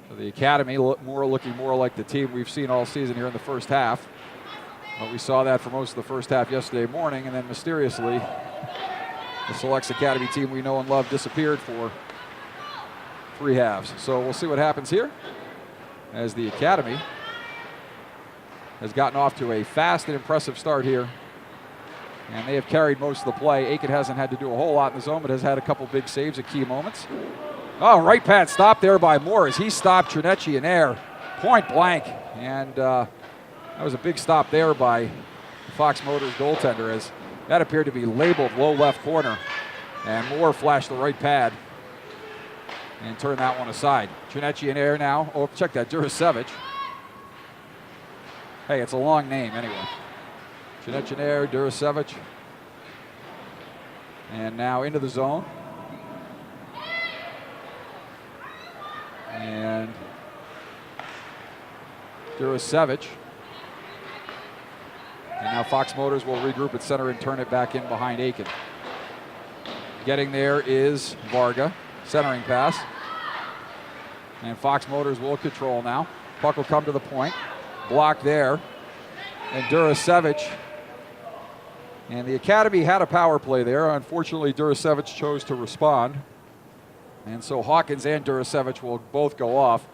So the Academy looking more like the team we've seen all season here in the first half. But we saw that for most of the first half yesterday morning, and then mysteriously the Selects Academy team we know and love disappeared for 3 halves. So we'll see what happens here as the Academy has gotten off to a fast and impressive start here. And they have carried most of the play. Aiken hasn't had to do a whole lot in the zone, but has had a couple big saves at key moments. Oh, right pad stop there by Moore as he stopped Trinecci in air, point blank. And that was a big stop there by Fox Motors goaltender, as that appeared to be labeled low left corner. And Moore flashed the right pad and turned that one aside. Trinecci in air now. Oh, check that, Durasevich. Hey, it's a long name anyway. Trinecci in air, Durasevich. And now into the zone. And Durasevich. And now Fox Motors will regroup at center and turn it back in behind Aiken. Getting there is Varga. Centering pass. And Fox Motors will control now. Puck will come to the point. Blocked there. And Durasevich. And the Academy had a power play there. Unfortunately, Durasevich chose to respond. And so Hawkins and Durasevich will both go off.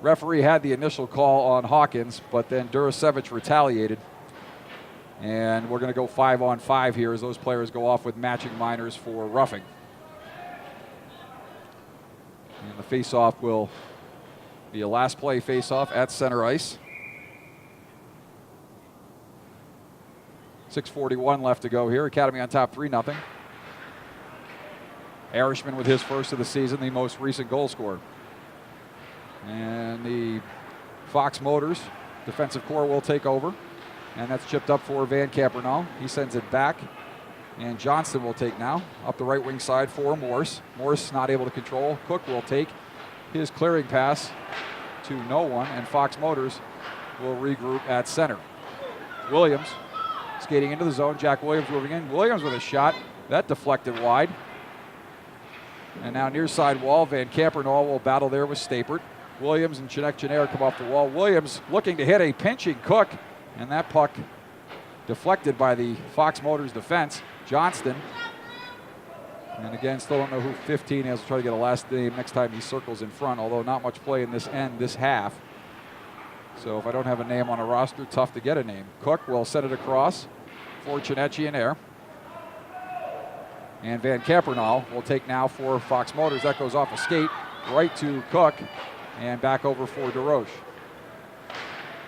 Referee had the initial call on Hawkins, but then Durasevich retaliated. And we're going to go 5-on-5 here as those players go off with matching minors for roughing. And the face-off will be a last play face-off at center ice. 6:41 left to go here. Academy on top 3-0. Arishman with his first of the season, the most recent goal scorer. And the Fox Motors defensive core will take over. And that's chipped up for Van Campernoll. He sends it back. And Johnston will take now. Up the right wing side for Morse. Morse not able to control. Cook will take his clearing pass to no one. And Fox Motors will regroup at center. Williams skating into the zone. Jack Williams moving in. Williams with a shot. That deflected wide. And now near side wall. Van Campernoll will battle there with Stapert. Williams and Chinek Jenner come off the wall. Williams looking to hit a pinching Cook. And that puck deflected by the Fox Motors defense. Johnston. And again, still don't know who 15 is. We'll try to get a last name next time he circles in front, although not much play in this half. So if I don't have a name on a roster, tough to get a name. Cook will send it across for Trinecci in air. And Van Campernoll will take now for Fox Motors. That goes off a skate right to Cook and back over for DeRoche.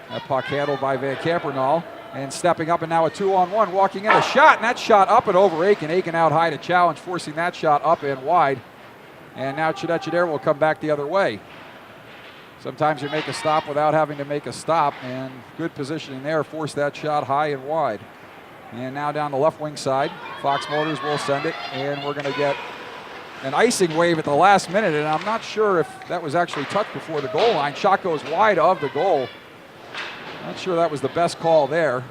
That puck handled by Van Campernoll. And stepping up, and now a 2-on-1, walking in a shot, and that shot up and over Aiken. Aiken out high to challenge, forcing that shot up and wide. And now Chidechidere will come back the other way. Sometimes you make a stop without having to make a stop, and good positioning there, forced that shot high and wide. And now down the left wing side, Fox Motors will send it, and we're going to get an icing wave at the last minute, and I'm not sure if that was actually touched before the goal line. Shot goes wide of the goal. Not sure that was the best call there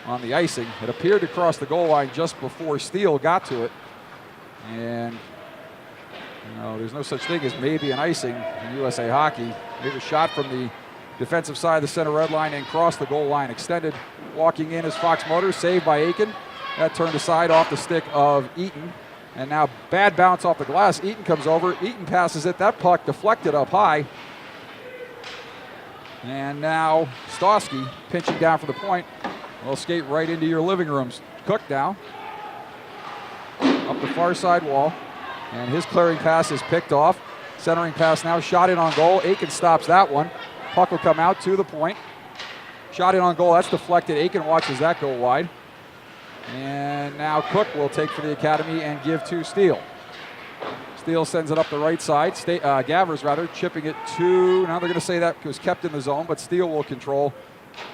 on the icing. It appeared to cross the goal line just before Steele got to it. And there's no such thing as maybe an icing in USA Hockey. It was shot from the defensive side of the center red line and crossed the goal line. Extended, walking in is Fox Motors, saved by Aiken. That turned aside off the stick of Eaton. And now bad bounce off the glass. Eaton comes over. Eaton passes it. That puck deflected up high. And now Stosky pinching down for the point. Will skate right into your living rooms. Cook now. Up the far side wall. And his clearing pass is picked off. Centering pass now, shot in on goal. Aiken stops that one. Puck will come out to the point. Shot in on goal, that's deflected. Aiken watches that go wide. And now Cook will take for the Academy and give to Steele. Steele sends it up the right side. Gavers, chipping it to, now they're going to say that was kept in the zone, but Steele will control.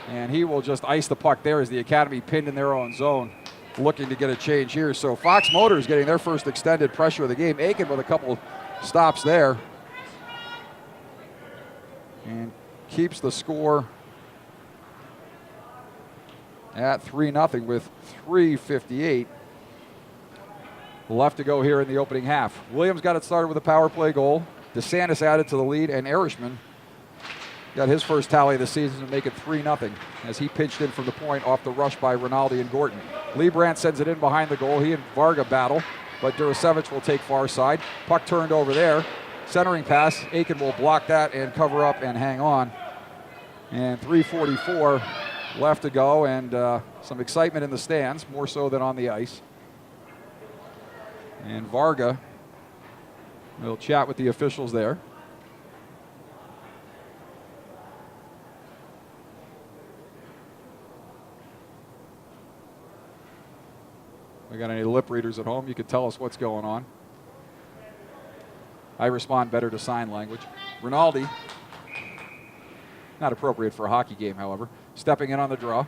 And he will just ice the puck there as the Academy pinned in their own zone, looking to get a change here. So Fox Motors getting their first extended pressure of the game. Aiken with a couple stops there. And keeps the score at 3-0 with 3:58 left to go here in the opening half. Williams got it started with a power play goal. DeSantis added to the lead, and Erishman got his first tally of the season to make it 3-0 as he pitched in from the point off the rush by Rinaldi and Gorton. Liebrandt sends it in behind the goal. He and Varga battle, but Durasevich will take far side. Puck turned over there. Centering pass. Aiken will block that and cover up and hang on. And 3:44 left to go, and some excitement in the stands, more so than on the ice. And Varga will chat with the officials there. We got any lip readers at home? You could tell us what's going on. I respond better to sign language. Rinaldi, not appropriate for a hockey game, however, stepping in on the draw.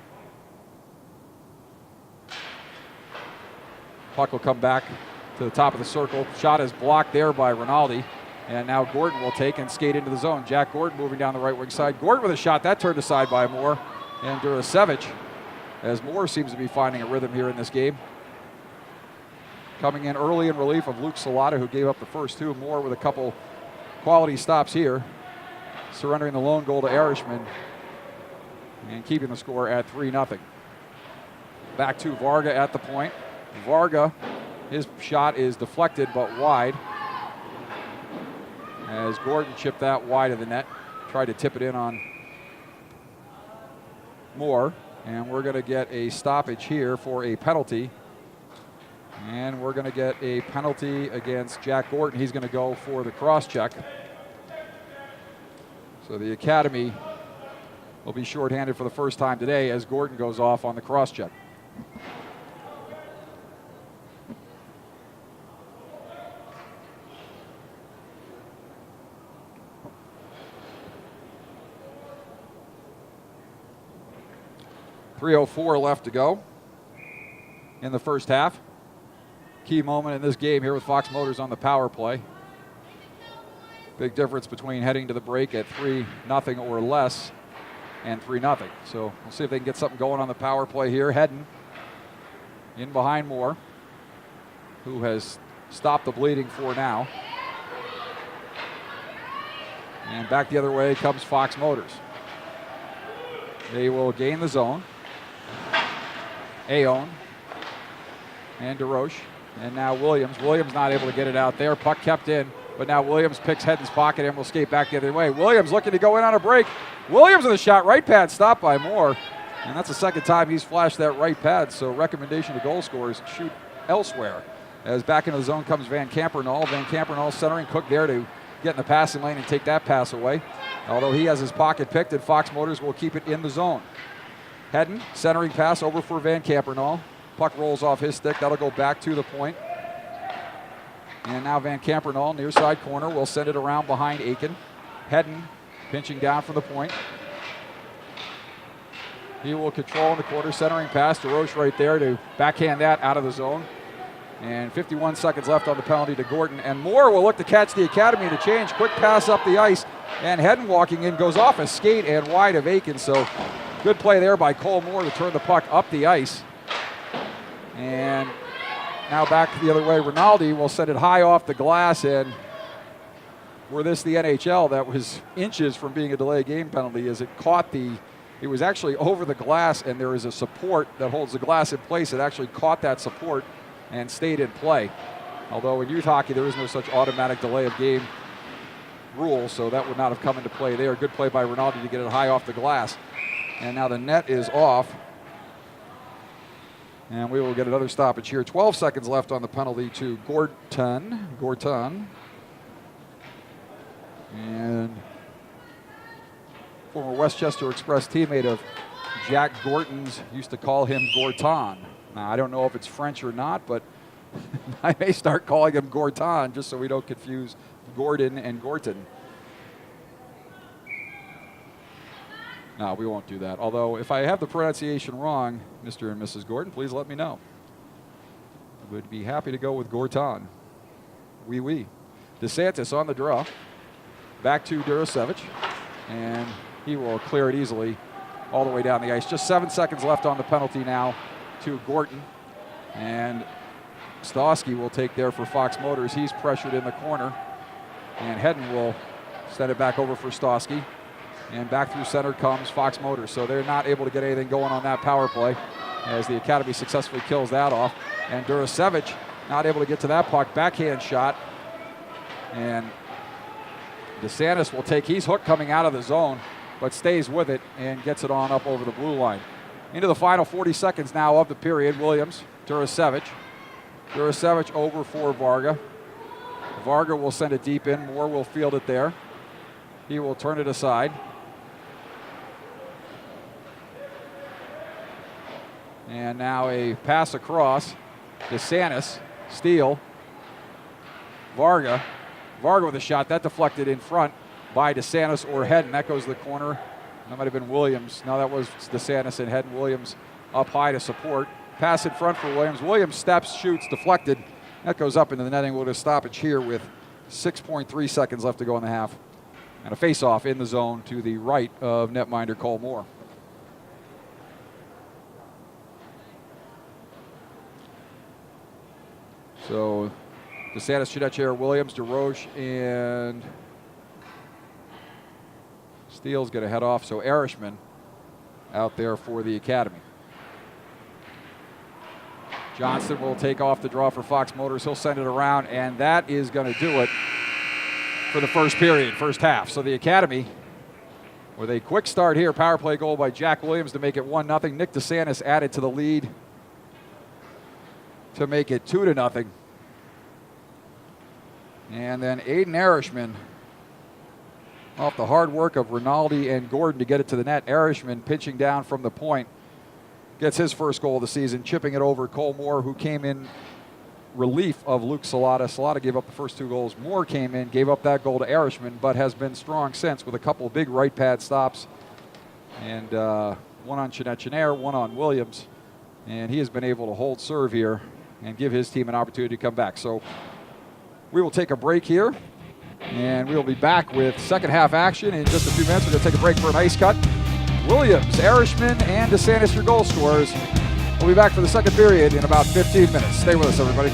Puck will come back to the top of the circle. Shot is blocked there by Rinaldi. And now Gordon will take and skate into the zone. Jack Gordon moving down the right wing side. Gordon with a shot. That turned aside by Moore. And Durasevich, as Moore seems to be finding a rhythm here in this game. Coming in early in relief of Luke Salata, who gave up the first two. Moore with a couple quality stops here. Surrendering the lone goal to Erishman. And keeping the score at 3-0. Back to Varga at the point. Varga, his shot is deflected but wide. As Gordon chipped that wide of the net. Tried to tip it in on Moore. And we're going to get a stoppage here for a penalty. And we're going to get a penalty against Jack Gordon. He's going to go for the cross-check. So the Academy will be shorthanded for the first time today as Gordon goes off on the cross-check. .304 left to go in the first half. Key moment in this game here with Fox Motors on the power play. Big difference between heading to the break at 3-0 or less and 3-0. So we'll see if they can get something going on the power play here. Hedden in behind Moore, who has stopped the bleeding for now. And back the other way comes Fox Motors. They will gain the zone. Aon and DeRoche. And now Williams. Williams not able to get it out there. Puck kept in, but now Williams picks Hedden's pocket and will skate back the other way. Williams looking to go in on a break. Williams with a shot. Right pad stopped by Moore. And that's the second time he's flashed that right pad. So recommendation to goal scorers, shoot elsewhere. As back into the zone comes Van Campernaul. Van Campernaul centering. Cook there to get in the passing lane and take that pass away. Although he has his pocket picked, and Fox Motors will keep it in the zone. Hedden, centering pass over for Van Campernaul. Puck rolls off his stick. That'll go back to the point. And now Van Campernaul, near side corner, will send it around behind Aiken. Hedden pinching down from the point. He will control in the quarter, centering pass to Roche right there to backhand that out of the zone. And 51 seconds left on the penalty to Gordon. And Moore will look to catch the Academy to change. Quick pass up the ice. And Hedden walking in goes off a skate and wide of Aiken. So good play there by Cole Moore to turn the puck up the ice. And now back the other way. Rinaldi will send it high off the glass. And were this the NHL, that was inches from being a delay game penalty, as it caught it was actually over the glass, and there is a support that holds the glass in place. It actually caught that support and stayed in play. Although in youth hockey, there is no such automatic delay of game rule, so that would not have come into play there. Good play by Rinaldi to get it high off the glass. And now the net is off. And we will get another stoppage here. 12 seconds left on the penalty to Gorton. And former Westchester Express teammate of Jack Gorton's used to call him Gorton. Now, I don't know if it's French or not, but I may start calling him Gorton just so we don't confuse Gordon and Gorton. No, we won't do that. Although, if I have the pronunciation wrong, Mr. and Mrs. Gordon, please let me know. I would be happy to go with Gorton. Oui. DeSantis on the draw. Back to Durasevich. And he will clear it easily all the way down the ice. Just 7 seconds left on the penalty now to Gorton. And Stosky will take there for Fox Motors. He's pressured in the corner. And Hedden will send it back over for Stosky. And back through center comes Fox Motors. So they're not able to get anything going on that power play as the Academy successfully kills that off. And Durasevich not able to get to that puck. Backhand shot. And DeSantis will take, he's hooked coming out of the zone, but stays with it and gets it on up over the blue line. Into the final 40 seconds now of the period. Williams, Durasevich over for Varga. Varga will send it deep in. Moore will field it there. He will turn it aside. And now a pass across. DeSantis, steal. Varga with a shot. That deflected in front by DeSantis or Hedden. That goes to the corner. That might have been Williams. No, that was DeSantis and Hedden. Williams up high to support. Pass in front for Williams. Williams steps, shoots, deflected. That goes up into the netting. We'll get a stoppage here with 6.3 seconds left to go in the half. And a face-off in the zone to the right of netminder Cole Moore. So DeSantis, Chidetcher, Williams, DeRoche, and Steele's going to head off. So Erishman out there for the Academy. Johnston will take off the draw for Fox Motors. He'll send it around, and that is going to do it for the first period, first half. So the Academy, with a quick start here, power play goal by Jack Williams to make it 1-0. Nick DeSantis added to the lead to make it 2-0. And then Aiden Erishman, off the hard work of Rinaldi and Gordon to get it to the net. Erishman pitching down from the point, gets his first goal of the season, chipping it over Cole Moore, who came in relief of Luke Salata. Salata gave up the first 2 goals. Moore came in, gave up that goal to Erishman, but has been strong since with a couple of big right pad stops. And one on Chinair, one on Williams. And he has been able to hold serve here and give his team an opportunity to come back. So we will take a break here, and we'll be back with second half action in just a few minutes. We're going to take a break for an ice cut. Williams, Erishman, and DeSantis, your goal scorers. We'll be back for the second period in about 15 minutes. Stay with us, everybody.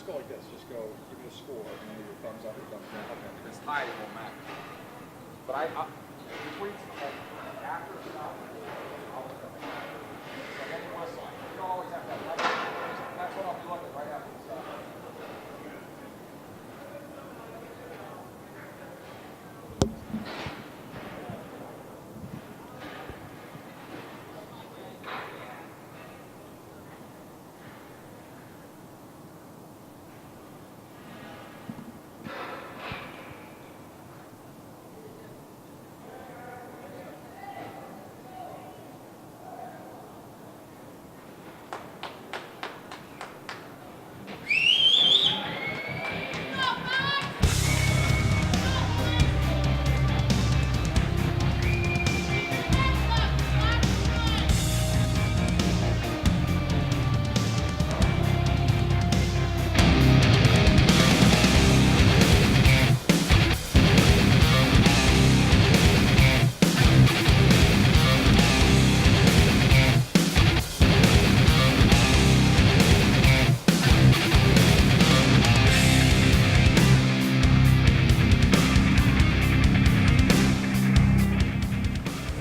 just go like this. Just go, give me a score, and then your thumbs up or thumbs down. Okay. If it's tied, it won't matter. But between after the stop, I'll look up the time. So then you want to slide. You don't always have that. That's what I'll be looking right after the stop.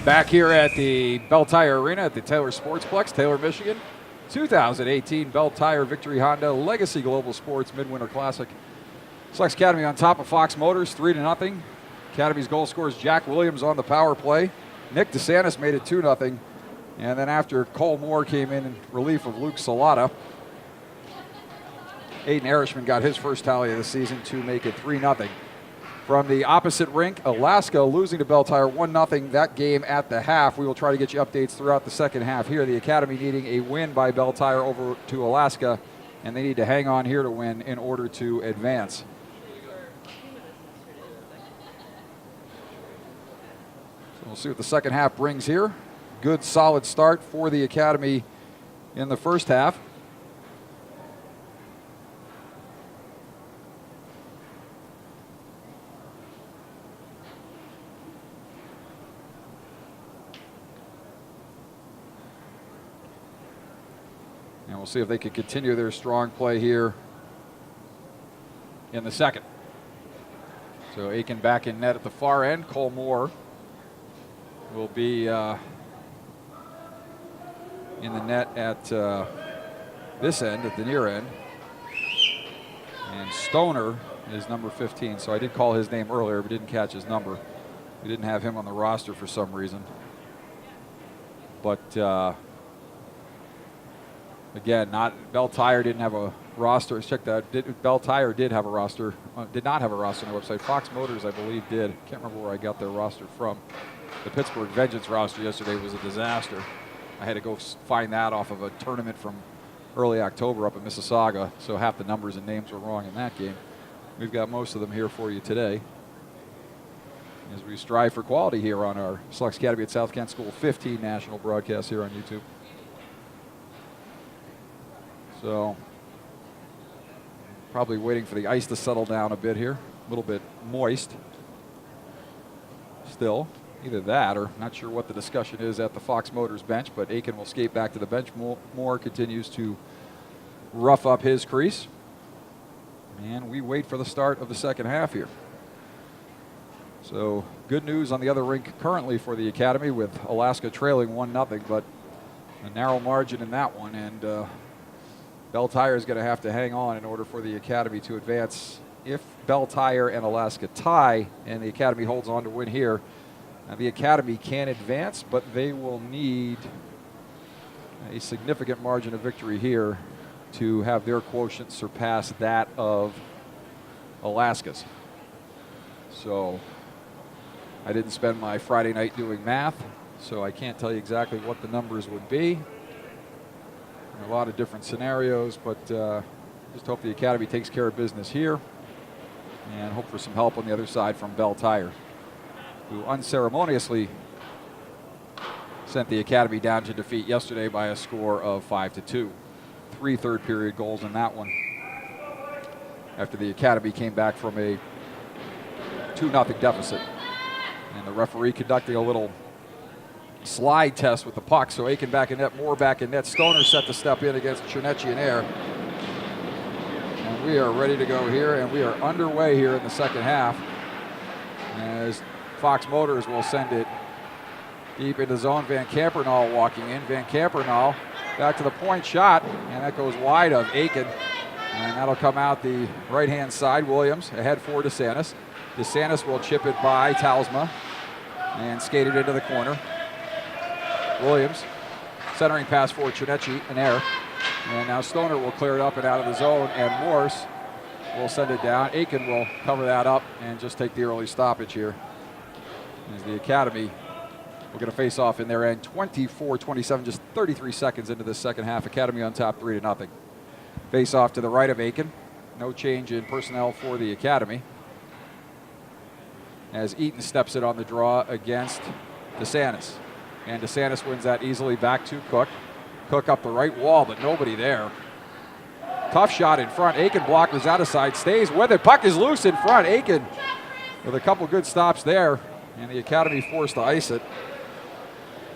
Back here at the Bell Tire Arena at the Taylor Sportsplex, Taylor, Michigan. 2018 Bell Tire Victory Honda Legacy Global Sports Midwinter Classic. SASKS Academy on top of Fox Motors, 3-0. Academy's goal scorers Jack Williams on the power play. Nick DeSantis made it 2-0. And then after Cole Moore came in relief of Luke Salata, Aiden Erishman got his first tally of the season to make it 3-0. From the opposite rink, Alaska losing to Bell Tire 1-0 that game at the half. We will try to get you updates throughout the second half here. The Academy needing a win by Bell Tire over to Alaska, and they need to hang on here to win in order to advance. So we'll see what the second half brings here. Good solid start for the Academy in the first half. And we'll see if they can continue their strong play here in the second. So Aiken back in net at the far end. Cole Moore will be in the net at this end, at the near end. And Stoner is number 15. So I did call his name earlier, but didn't catch his number. We didn't have him on the roster for some reason. But again, Bell Tire didn't have a roster. Let's check that. Bell Tire did have a roster. Did not have a roster on their website. Fox Motors, I believe, did. Can't remember where I got their roster from. The Pittsburgh Vengeance roster yesterday was a disaster. I had to go find that off of a tournament from early October up in Mississauga, so half the numbers and names were wrong in that game. We've got most of them here for you today as we strive for quality here on our SASKS Academy at South Kent School 15 national broadcast here on YouTube. So probably waiting for the ice to settle down a bit here. A little bit moist still. Either that or not sure what the discussion is at the Fox Motors bench, but Aiken will skate back to the bench. Moore continues to rough up his crease. And we wait for the start of the second half here. So good news on the other rink currently for the Academy with Alaska trailing 1-0, but a narrow margin in that one. And Bell Tire is going to have to hang on in order for the Academy to advance. If Bell Tire and Alaska tie and the Academy holds on to win here, the Academy can advance, but they will need a significant margin of victory here to have their quotient surpass that of Alaska's. So I didn't spend my Friday night doing math, so I can't tell you exactly what the numbers would be. A lot of different scenarios, but just hope the Academy takes care of business here and hope for some help on the other side from Bell Tire, who unceremoniously sent the Academy down to defeat yesterday by a score of 5-2. 3 third-period goals in that one after the Academy came back from a 2-0 deficit. And the referee conducting a little slide test with the puck. So Aiken back in net, Moore back in net. Stoner set to step in against Chernetchian Air. And we are ready to go here, and we are underway here in the second half as Fox Motors will send it deep into zone. Van Campernaal walking in. Van Campernaal back to the point shot, and that goes wide of Aiken. And that'll come out the right-hand side. Williams ahead for DeSantis. DeSantis will chip it by Talsma and skate it into the corner. Williams centering pass for Chinechi, an error. And now Stoner will clear it up and out of the zone, and Morse will send it down. Aiken will cover that up and just take the early stoppage here as the Academy will get a face-off in their end. 24-27, just 33 seconds into this second half. Academy on top 3-0. Face-off to the right of Aiken. No change in personnel for the Academy as Eaton steps it on the draw against DeSantis. And DeSantis wins that easily back to Cook. Cook up the right wall, but nobody there. Tough shot in front. Aiken blockers out of side, stays with it. Puck is loose in front. Aiken with a couple good stops there, and the Academy forced to ice it.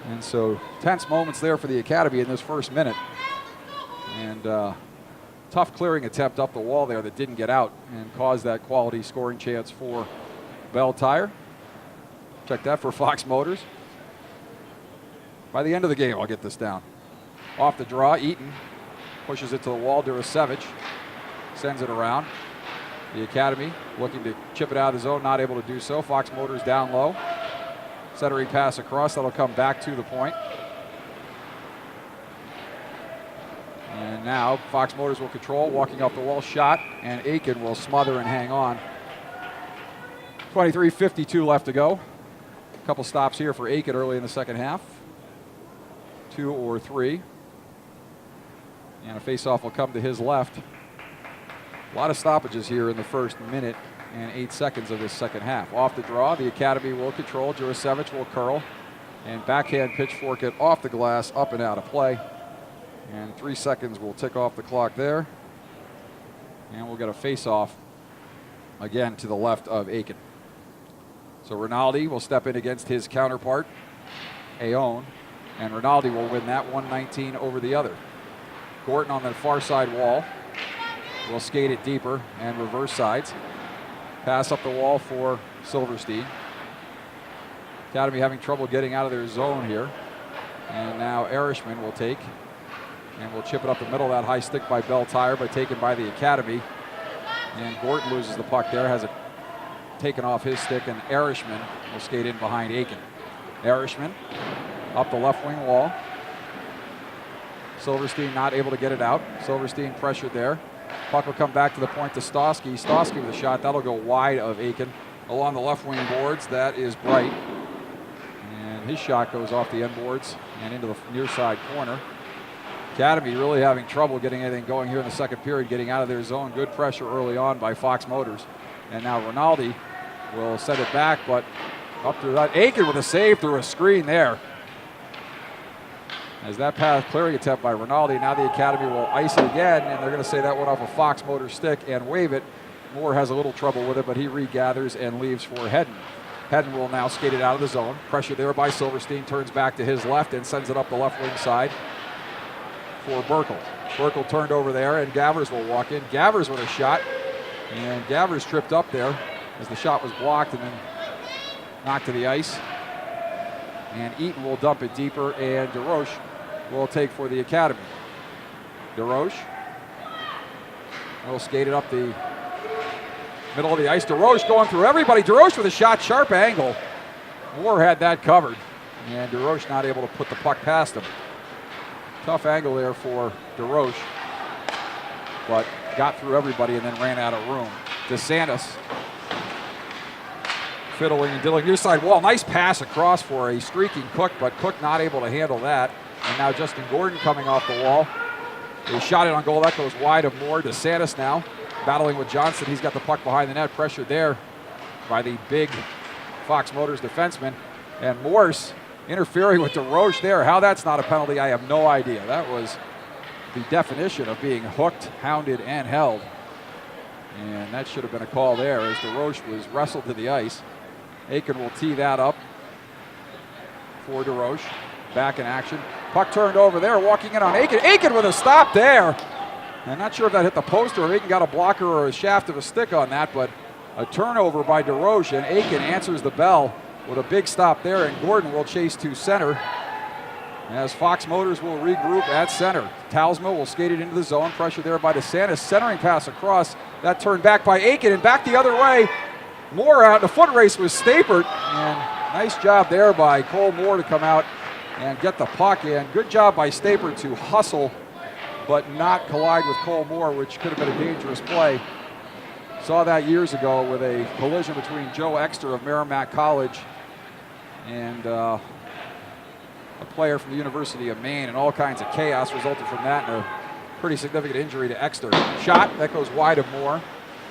And so tense moments there for the Academy in this first minute. And tough clearing attempt up the wall there that didn't get out and caused that quality scoring chance for Bell Tire. Check that for Fox Motors. By the end of the game, I'll get this down. Off the draw, Eaton pushes it to the wall. Durasevich sends it around. The Academy looking to chip it out of the zone, not able to do so. Fox Motors down low. Centering pass across, that'll come back to the point. And now Fox Motors will control, walking off the wall, shot, and Aiken will smother and hang on. 23:52 left to go. A couple stops here for Aiken early in the second half. 2 or 3. And a face-off will come to his left. A lot of stoppages here in the first minute and 8 seconds of this second half. Off the draw, the Academy will control. Jurasevich will curl and backhand pitchfork it off the glass, up and out of play. And 3 seconds will tick off the clock there. And we'll get a face-off again to the left of Aiken. So Rinaldi will step in against his counterpart, Aoun, and Rinaldi will win that 119 over the other. Gorton on the far side wall will skate it deeper and reverse sides. Pass up the wall for Silverstein. Academy having trouble getting out of their zone here. And now Erishman will take and will chip it up the middle. That high stick by Bell Tire, but taken by the Academy. And Gorton loses the puck there, has it taken off his stick, and Erishman will skate in behind Aiken. Erishman up the left wing wall. Silverstein not able to get it out. Silverstein pressured there. Puck will come back to the point to Stosky. Stosky with a shot. That'll go wide of Aiken. Along the left wing boards, that is Bright. And his shot goes off the end boards and into the near side corner. Academy really having trouble getting anything going here in the second period, getting out of their zone. Good pressure early on by Fox Motors. And now Rinaldi will send it back, but up to that. Aiken with a save through a screen there. As that pass clearing attempt by Rinaldi, now the Academy will ice it again, and they're going to say that went off a Fox Motor stick and wave it. Moore has a little trouble with it, but he regathers and leaves for Hedden. Hedden will now skate it out of the zone. Pressure there by Silverstein, turns back to his left and sends it up the left wing side for Burkle. Burkle turned over there, and Gavers will walk in. Gavers with a shot, and Gavers tripped up there as the shot was blocked and then knocked to the ice. And Eaton will dump it deeper, and DeRoche will take for the Academy. DeRoche will skate it up the middle of the ice. DeRoche going through everybody. DeRoche with a shot, sharp angle. Moore had that covered, and DeRoche not able to put the puck past him. Tough angle there for DeRoche, but got through everybody and then ran out of room. DeSantis fiddling and diddling near side wall. Nice pass across for a streaking Cook, but Cook not able to handle that. And now Justin Gordon coming off the wall. He shot it on goal. That goes wide of Moore. DeSantis now battling with Johnson. He's got the puck behind the net. Pressure there by the big Fox Motors defenseman. And Morse interfering with DeRoche there. How that's not a penalty, I have no idea. That was the definition of being hooked, hounded, and held. And that should have been a call there as DeRoche was wrestled to the ice. Aiken will tee that up for DeRoche. Back in action. Puck turned over there, walking in on Aiken. Aiken with a stop there. I'm not sure if that hit the post or if Aiken got a blocker or a shaft of a stick on that, but a turnover by DeRoche, and Aiken answers the bell with a big stop there, and Gordon will chase to center as Fox Motors will regroup at center. Talsma will skate it into the zone, pressure there by DeSantis, centering pass across, that turned back by Aiken and back the other way. Moore out, the foot race was Stapert, and nice job there by Cole Moore to come out and get the puck in. Good job by Stapert to hustle but not collide with Cole Moore, which could have been a dangerous play. Saw that years ago with a collision between Joe Exter of Merrimack College and a player from the University of Maine, and all kinds of chaos resulted from that, and a pretty significant injury to Exter. Shot, that goes wide of Moore.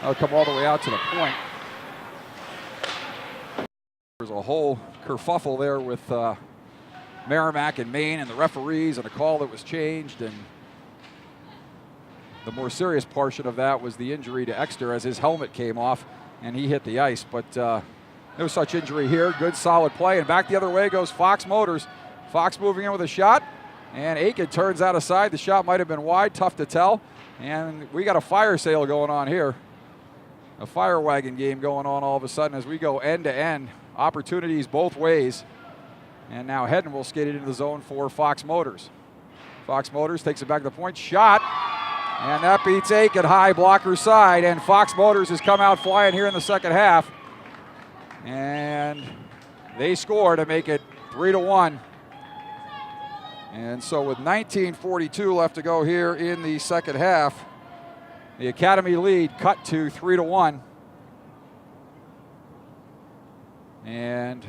That'll come all the way out to the point. There's a whole kerfuffle there with Merrimack and Maine and the referees and a call that was changed, and the more serious portion of that was the injury to Exter as his helmet came off and he hit the ice. But no such injury here. Good solid play, and back the other way goes Fox Motors. Fox moving in with a shot, and Aiken turns out of side. The shot might have been wide, tough to tell. And we got a fire sale going on here. A fire wagon game going on all of a sudden as we go end to end. Opportunities both ways. And now Hedden will skate it into the zone for Fox Motors. Fox Motors takes it back to the point, shot. And that beats Aiken, high blocker side, and Fox Motors has come out flying here in the second half. And they score to make it 3-1. And so with 19:42 left to go here in the second half, the Academy lead cut to 3-1. And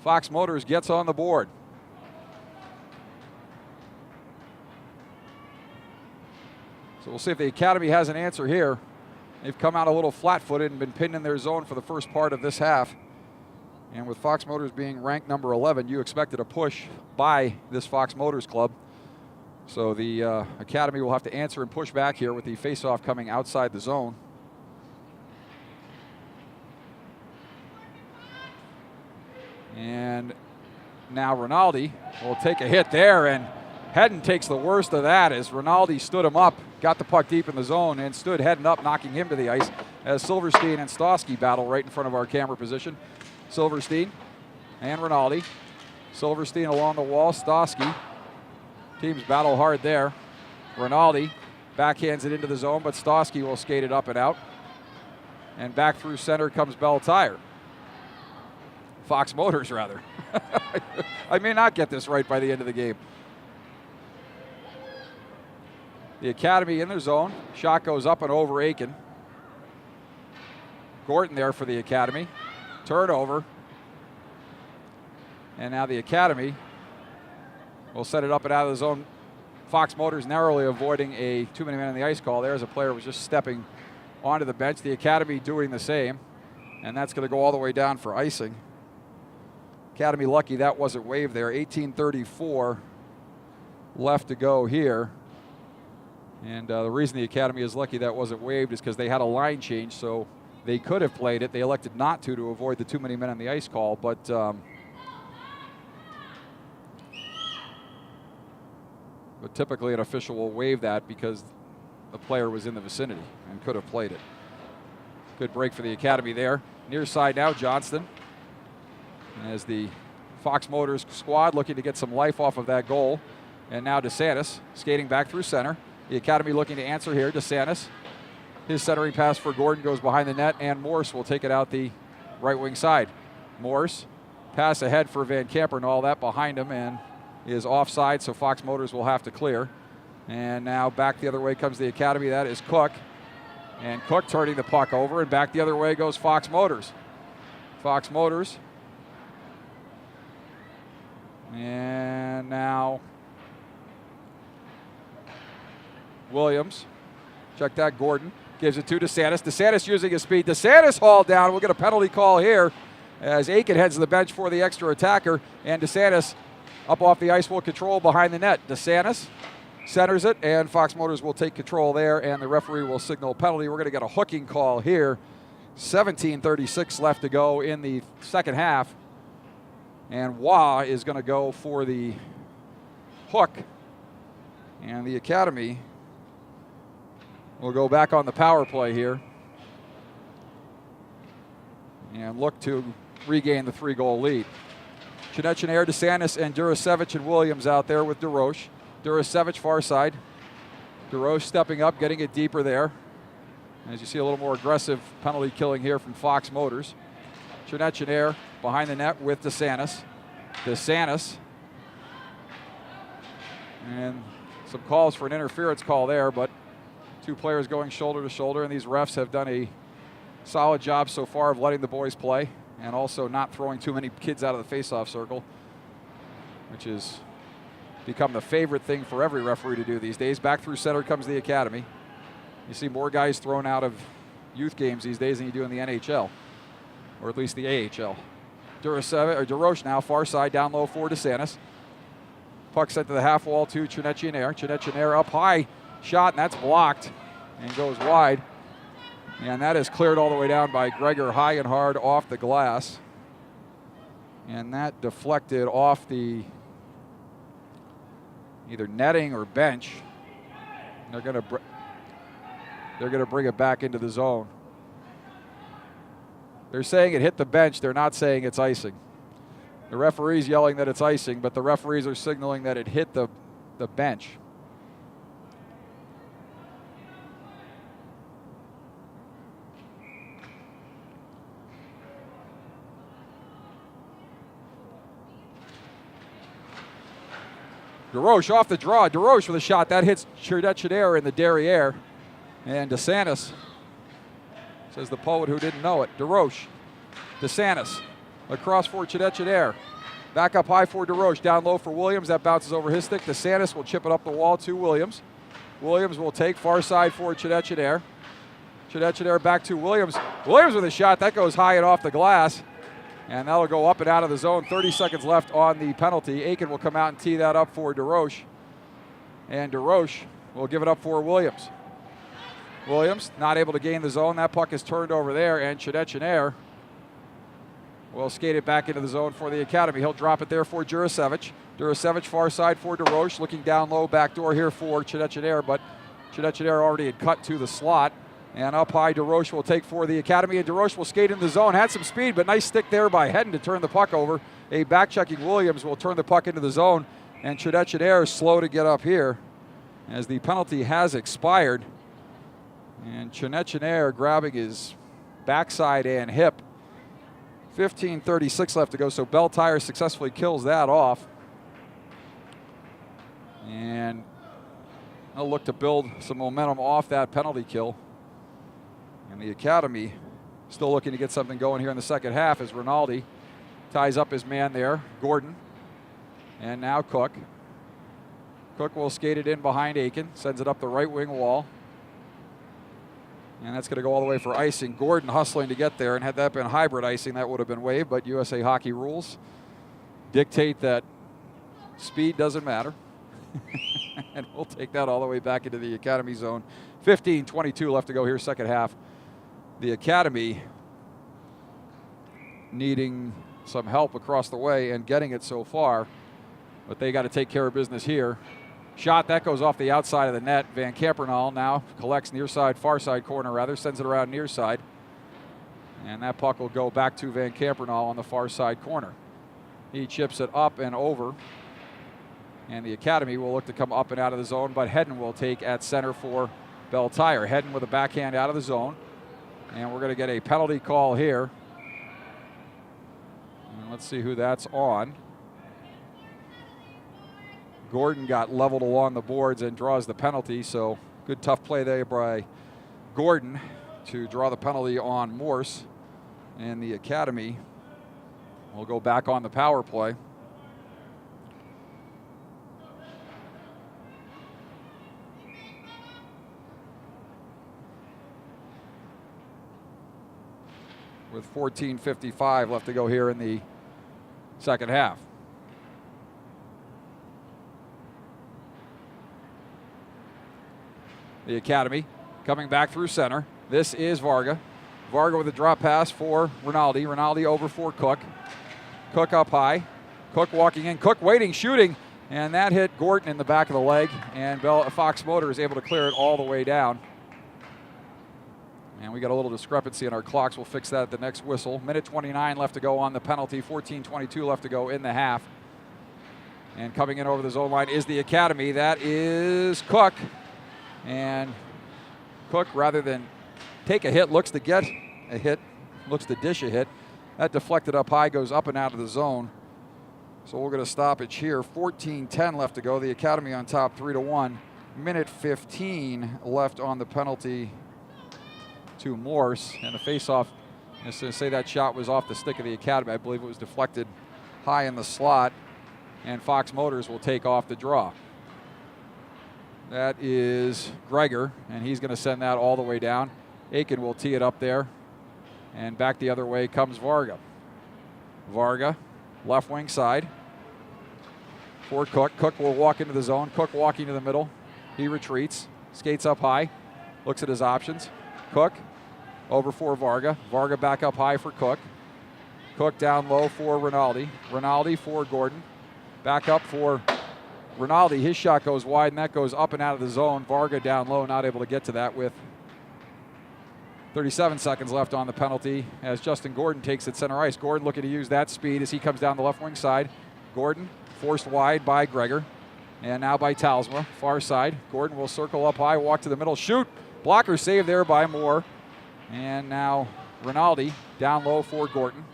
Fox Motors gets on the board. So we'll see if the Academy has an answer here. They've come out a little flat-footed and been pinned in their zone for the first part of this half. And with Fox Motors being ranked number 11, you expected a push by this Fox Motors club. So the Academy will have to answer and push back here with the face-off coming outside the zone. And now Rinaldi will take a hit there, and Hedden takes the worst of that as Rinaldi stood him up, got the puck deep in the zone, and stood Hedden up, knocking him to the ice as Silverstein and Stosky battle right in front of our camera position. Silverstein and Rinaldi. Silverstein along the wall, Stosky. Teams battle hard there. Rinaldi backhands it into the zone, but Stosky will skate it up and out. And back through center comes Bell Tire. Fox Motors, rather. I may not get this right by the end of the game. The Academy in their zone. Shot goes up and over Aiken. Gordon there for the Academy. Turnover. And now the Academy will set it up and out of the zone. Fox Motors narrowly avoiding a too-many men on the ice call. There's a player who was just stepping onto the bench. The Academy doing the same. And that's going to go all the way down for icing. Academy lucky that wasn't waived there. 18:34 left to go here. And the reason the Academy is lucky that wasn't waived is because they had a line change, so they could have played it. They elected not to avoid the too many men on the ice call, but typically an official will waive that because the player was in the vicinity and could have played it. Good break for the Academy there. Near side now, Johnston. As the Fox Motors squad looking to get some life off of that goal. And now DeSantis skating back through center. The Academy looking to answer here. DeSantis. His centering pass for Gordon goes behind the net, and Morse will take it out the right wing side. Morse pass ahead for Van Camper, and all that behind him, and is offside, so Fox Motors will have to clear. And now back the other way comes the Academy. That is Cook. And Cook turning the puck over, and back the other way goes Fox Motors. Fox Motors. And now Williams. Check that, Gordon. Gives it to DeSantis. DeSantis using his speed. DeSantis hauled down. We'll get a penalty call here as Aiken heads to the bench for the extra attacker. And DeSantis up off the ice will control behind the net. DeSantis centers it, and Fox Motors will take control there, and the referee will signal penalty. We're going to get a hooking call here. 17:36 left to go in the second half. And Wah is going to go for the hook. And the Academy will go back on the power play here and look to regain the 3-goal lead. Chinechinair, DeSantis, and Durasevich and Williams out there with DeRoche. Durasevich far side. DeRoche stepping up, getting it deeper there. As you see, a little more aggressive penalty killing here from Fox Motors. Chinechinair behind the net with DeSantis. DeSantis. And some calls for an interference call there, but two players going shoulder to shoulder, and these refs have done a solid job so far of letting the boys play and also not throwing too many kids out of the faceoff circle, which has become the favorite thing for every referee to do these days. Back through center comes the academy. You see more guys thrown out of youth games these days than you do in the NHL, or at least the AHL. DeRoche now, far side, down low for DeSantis. Puck sent to the half wall to Chinechinair. Chinechinair up high, shot, and that's blocked and goes wide. And that is cleared all the way down by Gregor high and hard off the glass. And that deflected off the either netting or bench. They're going to bring it back into the zone. They're saying it hit the bench. They're not saying it's icing. The referee's yelling that it's icing, but the referees are signaling that it hit the bench. DeRoche off the draw. DeRoche with a shot. That hits Chinechinair in the derriere. And DeSantis, says the poet who didn't know it. DeRoche. DeSantis. Across for Chinechinair. Back up high for DeRoche. Down low for Williams. That bounces over his stick. DeSantis will chip it up the wall to Williams. Williams will take far side for Chinechinair. Chinechinair back to Williams. Williams with a shot. That goes high and off the glass. And that'll go up and out of the zone. 30 seconds left on the penalty. Aiken will come out and tee that up for DeRoche. And DeRoche will give it up for Williams. Williams not able to gain the zone. That puck is turned over there, and Chinechinair will skate it back into the zone for the academy. He'll drop it there for Durasevich. Durasevich far side for DeRoche, looking down low, back door here for Chinechinair, but Chinechinair already had cut to the slot. And up high, DeRoche will take for the academy, and DeRoche will skate in the zone. Had some speed, but nice stick there by Hedden to turn the puck over. A back-checking Williams will turn the puck into the zone, and Chinechinair is slow to get up here as the penalty has expired. And Chinechinair grabbing his backside and hip. 15:36 left to go, so Bell Tire successfully kills that off. And they'll look to build some momentum off that penalty kill. And the academy still looking to get something going here in the second half as Rinaldi ties up his man there, Gordon. And now Cook. Cook will skate it in behind Aiken, sends it up the right wing wall. And that's going to go all the way for icing. Gordon hustling to get there, and had that been hybrid icing, that would have been waived, but USA hockey rules dictate that speed doesn't matter. And we'll take that all the way back into the academy zone. 15:22 left to go here, second half. The academy needing some help across the way and getting it so far, but they got to take care of business here. Shot, that goes off the outside of the net. Van Kampernal now collects near side, far side corner rather, sends it around near side. And that puck will go back to Van Kampernal on the far side corner. He chips it up and over. And the academy will look to come up and out of the zone, but Hedden will take at center for Bell Tire. Hedden with a backhand out of the zone. And we're going to get a penalty call here. And let's see who that's on. Gordon got leveled along the boards and draws the penalty, so good tough play there by Gordon to draw the penalty on Morse. And the academy will go back on the power play. With 14:55 left to go here in the second half. The academy coming back through center. This is Varga. Varga with a drop pass for Rinaldi. Rinaldi over for Cook. Cook up high. Cook walking in. Cook waiting, shooting, and that hit Gordon in the back of the leg, and Fox Motor is able to clear it all the way down. And we got a little discrepancy in our clocks. We'll fix that at the next whistle. Minute 29 left to go on the penalty. 14:22 left to go in the half. And coming in over the zone line is the Academy. That is Cook. And Cook, rather than take a hit, looks to get a hit, looks to dish a hit. That deflected up high, goes up and out of the zone. So we're going to stoppage here. 14:10 left to go. The Academy on top 3-1. Minute 15 left on the penalty to Morse. And the faceoff, I'm just going to say that shot was off the stick of the Academy. I believe it was deflected high in the slot. And Fox Motors will take off the draw. That is Gregor, and he's going to send that all the way down. Aiken will tee it up there. And back the other way comes Varga. Varga, left wing side for Cook. Cook will walk into the zone. Cook walking to the middle. He retreats, skates up high, looks at his options. Cook over for Varga. Varga back up high for Cook. Cook down low for Rinaldi. Rinaldi for Gordon. Back up for Rinaldi. His shot goes wide, and that goes up and out of the zone. Varga down low, not able to get to that with 37 seconds left on the penalty as Justin Gordon takes it center ice. Gordon looking to use that speed as he comes down the left wing side. Gordon forced wide by Gregor. And now by Talsma, far side. Gordon will circle up high, walk to the middle, shoot. Blocker save there by Moore. And now Rinaldi down low for Gordon.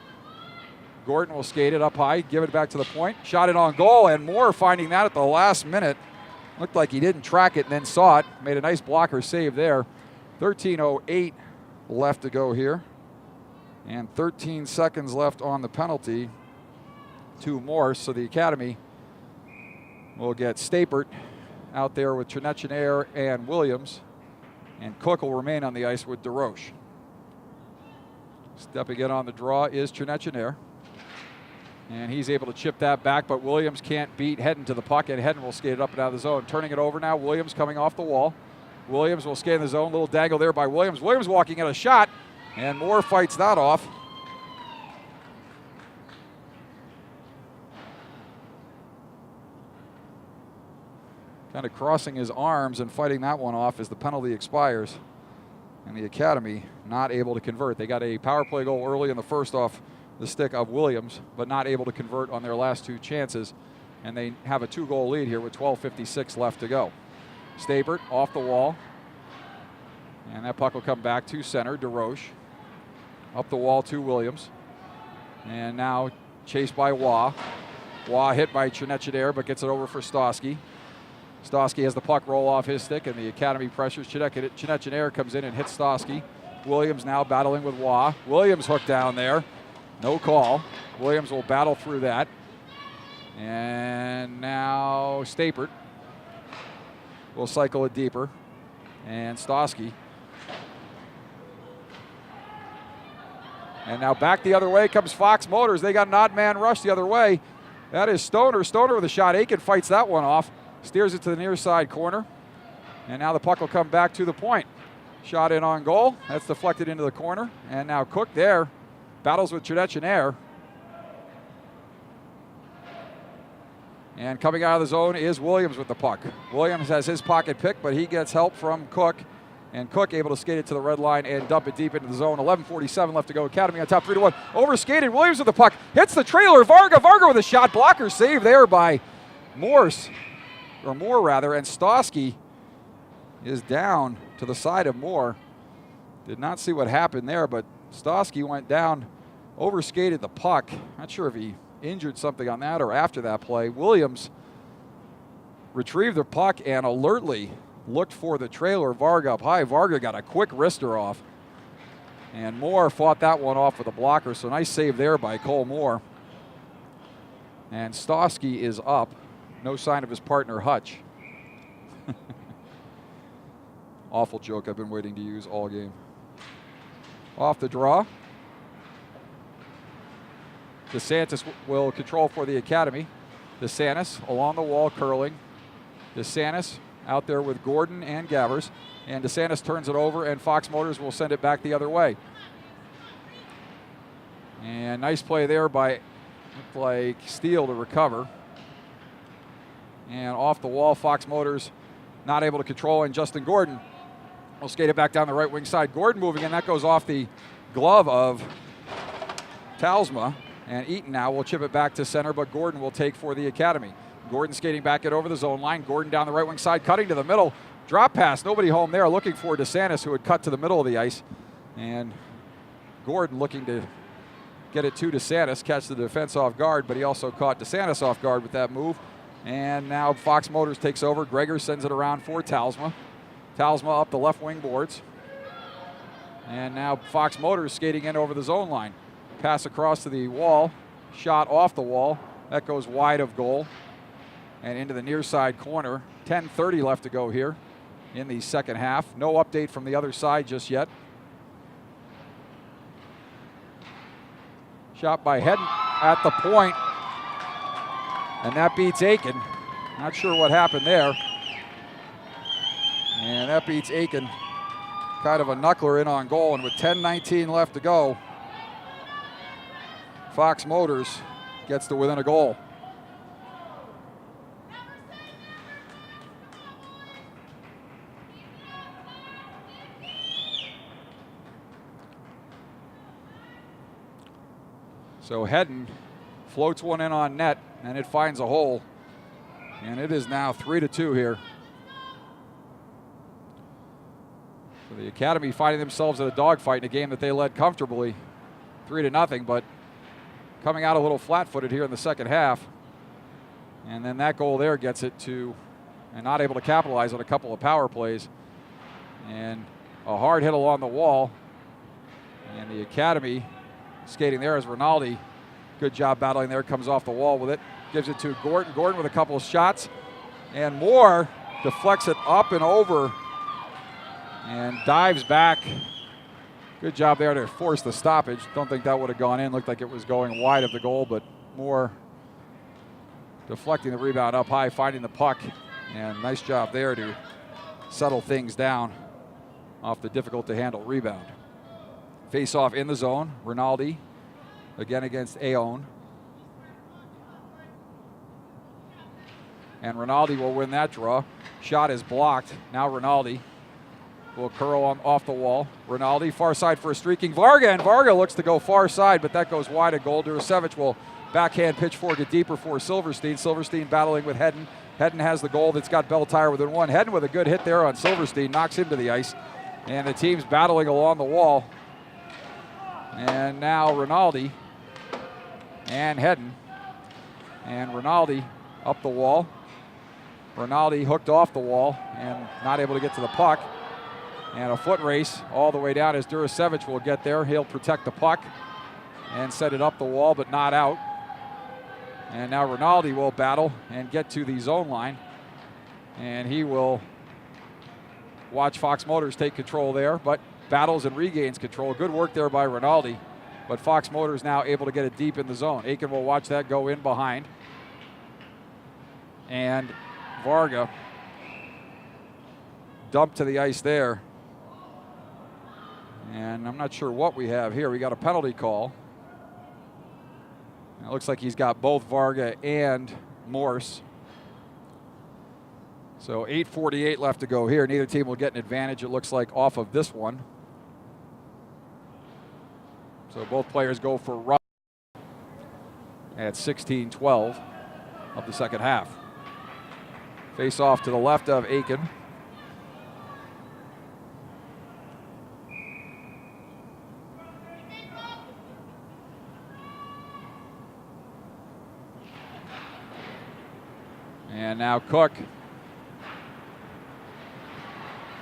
Gordon will skate it up high, give it back to the point. Shot it on goal, and Moore finding that at the last minute. Looked like he didn't track it and then saw it. Made a nice blocker save there. 13:08 left to go here. And 13 seconds left on the penalty to Morse. So the Academy will get Stapert out there with Trinechinair and Williams. And Cook will remain on the ice with DeRoche. Stepping in on the draw is Trinechinair. And he's able to chip that back, but Williams can't beat Hedden to the puck, and Hedden will skate it up and out of the zone. Turning it over now, Williams coming off the wall. Williams will skate in the zone, little dangle there by Williams. Williams walking at a shot, and Moore fights that off. Kind of crossing his arms and fighting that one off as the penalty expires. And the Academy not able to convert. They got a power play goal early in the first off the stick of Williams, but not able to convert on their last two chances. And they have a 2-goal lead here with 12:56 left to go. Stapert off the wall. And that puck will come back to center, DeRoche. Up the wall to Williams. And now chased by Waugh. Waugh hit by Trinechinair, but gets it over for Stosky. Stosky has the puck roll off his stick, and the Academy pressures. Trinechinair comes in and hits Stosky. Williams now battling with Waugh. Williams hooked down there. No call. Williams will battle through that. And now Stapert will cycle it deeper. And Stosky. And now back the other way comes Fox Motors. They got an odd man rush the other way. That is Stoner. Stoner with a shot. Aiken fights that one off. Steers it to the near side corner. And now the puck will come back to the point. Shot in on goal. That's deflected into the corner. And now Cook there. Battles with Trinechinair. And coming out of the zone is Williams with the puck. Williams has his pocket pick, but he gets help from Cook. And Cook able to skate it to the red line and dump it deep into the zone. 11:47 left to go. Academy on top 3-1. Overskated. Williams with the puck. Hits the trailer. Varga with a shot. Blocker save there by Morse. Or Moore rather. And Stosky is down to the side of Moore. Did not see what happened there, but Stosky went down, overskated the puck. Not sure if he injured something on that or after that play. Williams retrieved the puck and alertly looked for the trailer. Varga up high. Varga got a quick wrister off. And Moore fought that one off with a blocker, so nice save there by Cole Moore. And Stosky is up. No sign of his partner, Hutch. Awful joke I've been waiting to use all game. Off the draw. DeSantis will control for the Academy. DeSantis along the wall curling. DeSantis out there with Gordon and Gavers. And DeSantis turns it over, and Fox Motors will send it back the other way. And nice play there by, looked like Steele to recover. And off the wall, Fox Motors not able to control, and Justin Gordon will skate it back down the right wing side. Gordon moving in. That goes off the glove of Talsma. And Eaton now will chip it back to center, but Gordon will take for the Academy. Gordon skating back it over the zone line. Gordon down the right wing side, cutting to the middle. Drop pass, nobody home there, looking for DeSantis, who had cut to the middle of the ice. And Gordon looking to get it to DeSantis, catch the defense off guard, but he also caught DeSantis off guard with that move. And now Fox Motors takes over. Gregor sends it around for Talsma. Talsma up the left wing boards. And now Fox Motors skating in over the zone line. Pass across to the wall, shot off the wall. That goes wide of goal and into the near side corner. 10:30 left to go here in the second half. No update from the other side just yet. Shot by Hedden at the point, and that beats Aiken. Not sure what happened there. And that beats Aiken. Kind of a knuckler in on goal, and with 10:19 left to go, Fox Motors gets to within a goal. So Hedden floats one in on net, and it finds a hole. And it is now 3-2 here. So the Academy finding themselves in a dogfight in a game that they led comfortably, 3-0, but coming out a little flat-footed here in the second half. And then that goal there gets it to, and not able to capitalize on a couple of power plays. And a hard hit along the wall. And the Academy skating there as Rinaldi. Good job battling there, comes off the wall with it. Gives it to Gordon. Gordon with a couple of shots. And Moore deflects it up and over and dives back. Good job there to force the stoppage. Don't think that would have gone in. Looked like it was going wide of the goal, but Moore deflecting the rebound up high, finding the puck. And nice job there to settle things down off the difficult to handle rebound. Face off in the zone. Rinaldi again against Aoun. And Rinaldi will win that draw. Shot is blocked. Now Rinaldi will curl on off the wall. Rinaldi far side for a streaking Varga, and Varga looks to go far side, but that goes wide of goal. Durasevich will backhand pitch forward, get deeper for Silverstein. Silverstein battling with Hedden. Hedden has the goal that's got Belltire within one. Hedden with a good hit there on Silverstein, knocks him to the ice. And the team's battling along the wall. And now Rinaldi and Hedden. And Rinaldi up the wall. Rinaldi hooked off the wall and not able to get to the puck. And a foot race all the way down as Durasevich will get there. He'll protect the puck and set it up the wall, but not out. And now Rinaldi will battle and get to the zone line. And he will watch Fox Motors take control there, but battles and regains control. Good work there by Rinaldi, but Fox Motors now able to get it deep in the zone. Aiken will watch that go in behind. And Varga dumped to the ice there. And I'm not sure what we have here. We got a penalty call. It looks like he's got both Varga and Morse. So 8:48 left to go here. Neither team will get an advantage, it looks like, off of this one. So both players go for run at 16:12 of the second half. Face off to the left of Aiken. And now Cook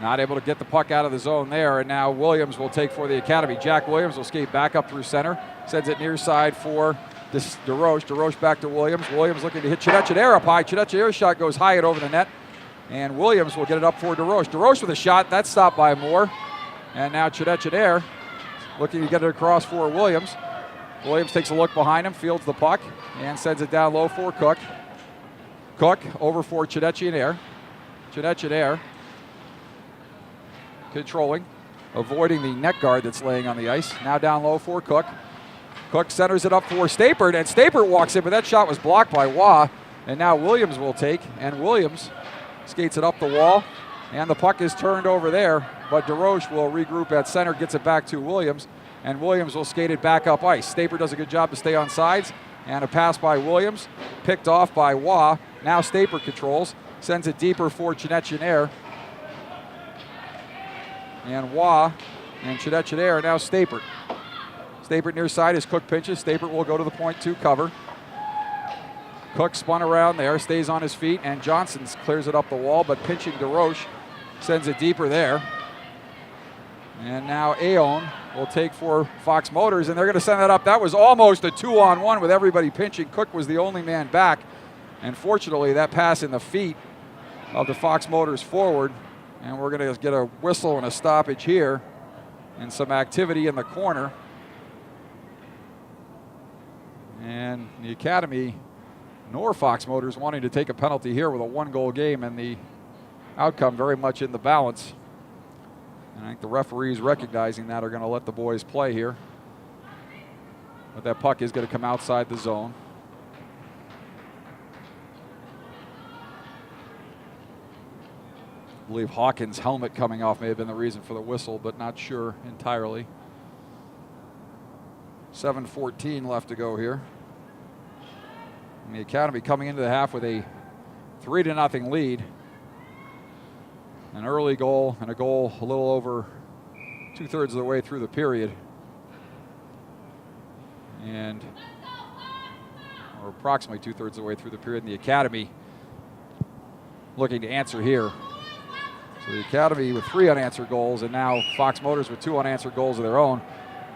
not able to get the puck out of the zone there, and now Williams will take for the Academy. Jack Williams will skate back up through center, sends it near side for DeRoche. DeRoche back to Williams. Williams looking to hit Chidetchidere up high. Chidetchidere's shot goes high and over the net, and Williams will get it up for DeRoche. DeRoche with a shot, that's stopped by Moore. And now Chidetchidere looking to get it across for Williams. Williams takes a look behind him, fields the puck, and sends it down low for Cook. Cook over for Chidetchidere. Chidetchidere controlling, avoiding the net guard that's laying on the ice. Now down low for Cook. Cook centers it up for Stapert, and Stapert walks in, but that shot was blocked by Waugh. And now Williams will take, and Williams skates it up the wall And the puck is turned over there, but DeRoche will regroup at center, gets it back to Williams, and Williams will skate it back up ice. Staper does a good job to stay on sides, and a pass by Williams, picked off by Waugh. Now Staper controls, sends it deeper for Chenetchenair. And Waugh and Chenetchenair now Staper. Staper near side as Cook pinches. Staper will go to the point to cover. Cook spun around there, stays on his feet, and Johnson clears it up the wall, but pinching DeRoche sends it deeper there. And now Aon will take for Fox Motors, and they're going to send that up. That was almost a 2-on-1 with everybody pinching. Cook was the only man back. And fortunately, that pass in the feet of the Fox Motors forward. And we're going to get a whistle and a stoppage here and some activity in the corner. And the Academy nor Fox Motors wanting to take a penalty here with a 1-goal game, and the outcome very much in the balance. And I think the referees recognizing that are going to let the boys play here. But that puck is going to come outside the zone. I believe Hawkins' helmet coming off may have been the reason for the whistle, but not sure entirely. 7:14 left to go here. And the Academy coming into the half with a 3-0 lead. An early goal and a goal a little over 2/3 of the way through the period. Or approximately 2/3 of the way through the period. And the Academy looking to answer here. So the Academy with 3 unanswered goals, and now Fox Motors with 2 unanswered goals of their own.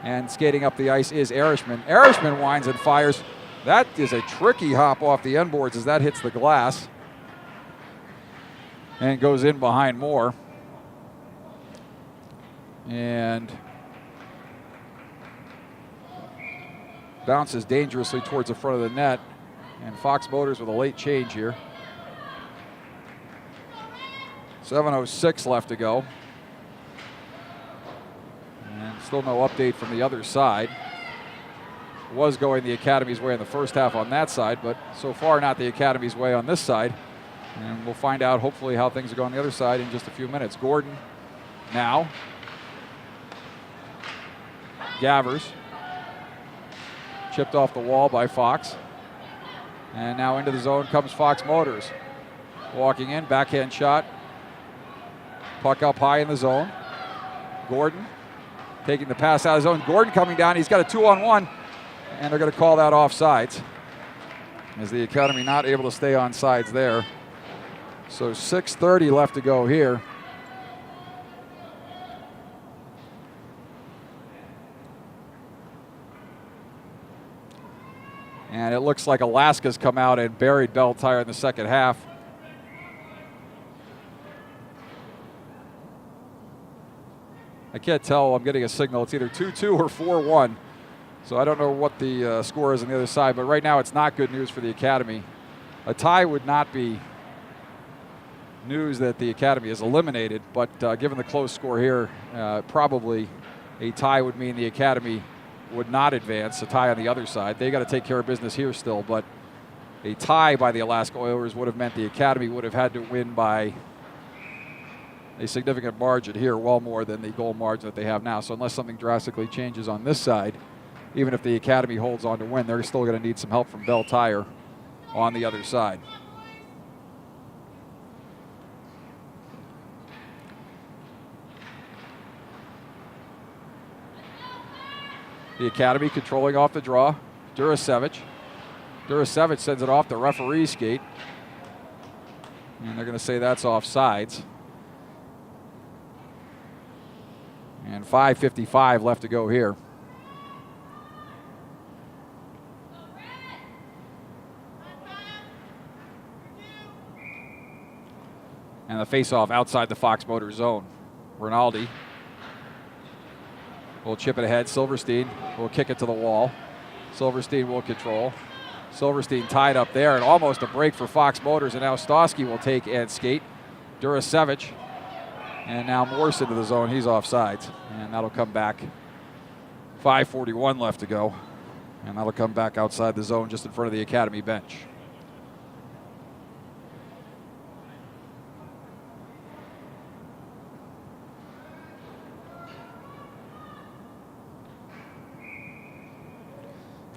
And skating up the ice is Erishman. Erishman winds and fires. That is a tricky hop off the end boards as that hits the glass and goes in behind Moore. And bounces dangerously towards the front of the net. And Fox Motors with a late change here. 7:06 left to go. And still no update from the other side. Was going the Academy's way in the first half on that side, but so far not the Academy's way on this side. And we'll find out hopefully how things are going on the other side in just a few minutes. Gordon now. Gavers. Chipped off the wall by Fox. And now into the zone comes Fox Motors. Walking in, backhand shot. Puck up high in the zone. Gordon taking the pass out of the zone. Gordon coming down. He's got a 2-on-1. And they're going to call that offsides. As the Academy not able to stay on sides there. So 6:30 left to go here. And it looks like Alaska's come out and buried Bell Tire in the second half. I can't tell. I'm getting a signal. It's either 2-2 or 4-1. So I don't know what the score is on the other side, but right now it's not good news for the Academy. A tie would not be news that the Academy is eliminated, but given the close score here, probably a tie would mean the Academy would not advance. A tie on the other side. They got to take care of business here still, but a tie by the Alaska Oilers would have meant the Academy would have had to win by a significant margin here, well more than the goal margin that they have now. So unless something drastically changes on this side, even if the Academy holds on to win, they're still going to need some help from Bell Tire on the other side. The Academy controlling off the draw. Durasevich. Durasevich sends it off the referee's skate. And they're going to say that's offsides. And 5:55 left to go here. And the face-off outside the Fox Motor zone. Rinaldi will chip it ahead. Silverstein will kick it to the wall. Silverstein will control. Silverstein tied up there, and almost a break for Fox Motors, and now Stosky will take and skate. Durasevich, and now Morse into the zone. He's offsides, and that'll come back. 5:41 left to go, and that'll come back outside the zone just in front of the Academy bench.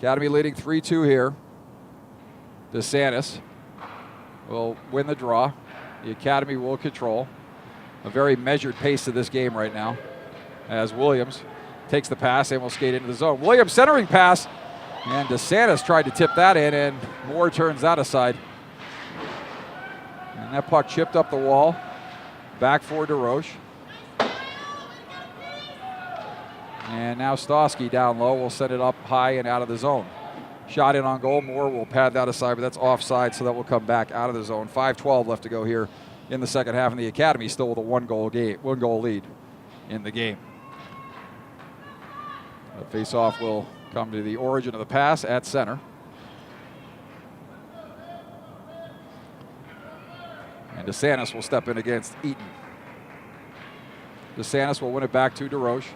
Academy leading 3-2 here. DeSantis will win the draw. The Academy will control. A very measured pace to this game right now as Williams takes the pass and will skate into the zone. Williams centering pass, and DeSantis tried to tip that in, and Moore turns that aside. And that puck chipped up the wall. Back for DeRoche. And now Stosky down low will send it up high and out of the zone. Shot in on goal. Moore will pad that aside, but that's offside, so that will come back out of the zone. 5:12 left to go here in the second half, and the Academy still with a one-goal lead in the game. The face-off will come to the origin of the pass at center. And DeSantis will step in against Eaton. DeSantis will win it back to DeRoche.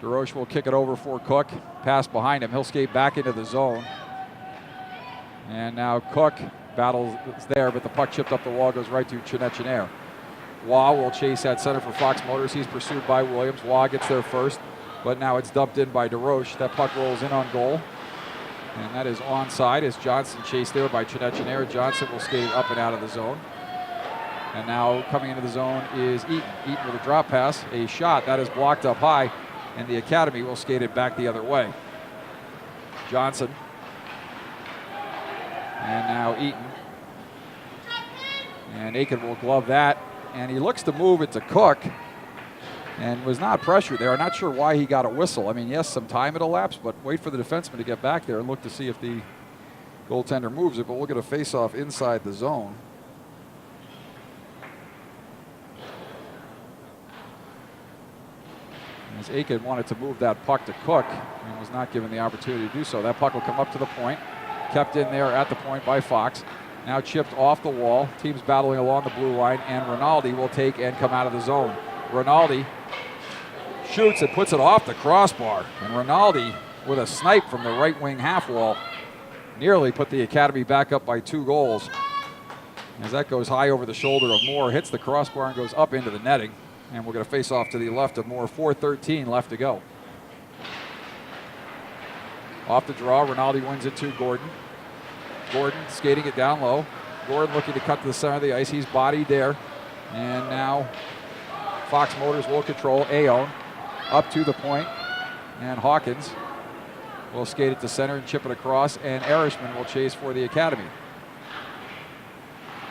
DeRoche will kick it over for Cook. Pass behind him. He'll skate back into the zone. And now Cook battles there, but the puck chipped up the wall, goes right to Chinechinair. Waugh will chase at center for Fox Motors. He's pursued by Williams. Waugh gets there first, but now it's dumped in by DeRoche. That puck rolls in on goal, and that is onside as Johnson chased there by Chinechinair. Johnson will skate it up and out of the zone. And now coming into the zone is Eaton. Eaton with a drop pass, a shot that is blocked up high, and the Academy will skate it back the other way. Johnson. And now Eaton. And Aiken will glove that, and he looks to move it to Cook and was not pressured there. I'm not sure why he got a whistle. I mean, yes, some time had elapsed, but wait for the defenseman to get back there and look to see if the goaltender moves it, but we'll get a face-off inside the zone. As Aiken wanted to move that puck to Cook and was not given the opportunity to do so. That puck will come up to the point, kept in there at the point by Fox. Now chipped off the wall. Teams battling along the blue line, and Rinaldi will take and come out of the zone. Rinaldi shoots and puts it off the crossbar. And Rinaldi, with a snipe from the right wing half wall, nearly put the Academy back up by 2 goals. As that goes high over the shoulder of Moore, hits the crossbar and goes up into the netting. And we're going to face off to the left of Moore. 4:13 left to go. Off the draw, Rinaldi wins it to Gordon. Gordon skating it down low. Gordon looking to cut to the center of the ice. He's bodied there. And now Fox Motors will control. Aon up to the point. And Hawkins will skate it to center and chip it across. And Erishman will chase for the Academy.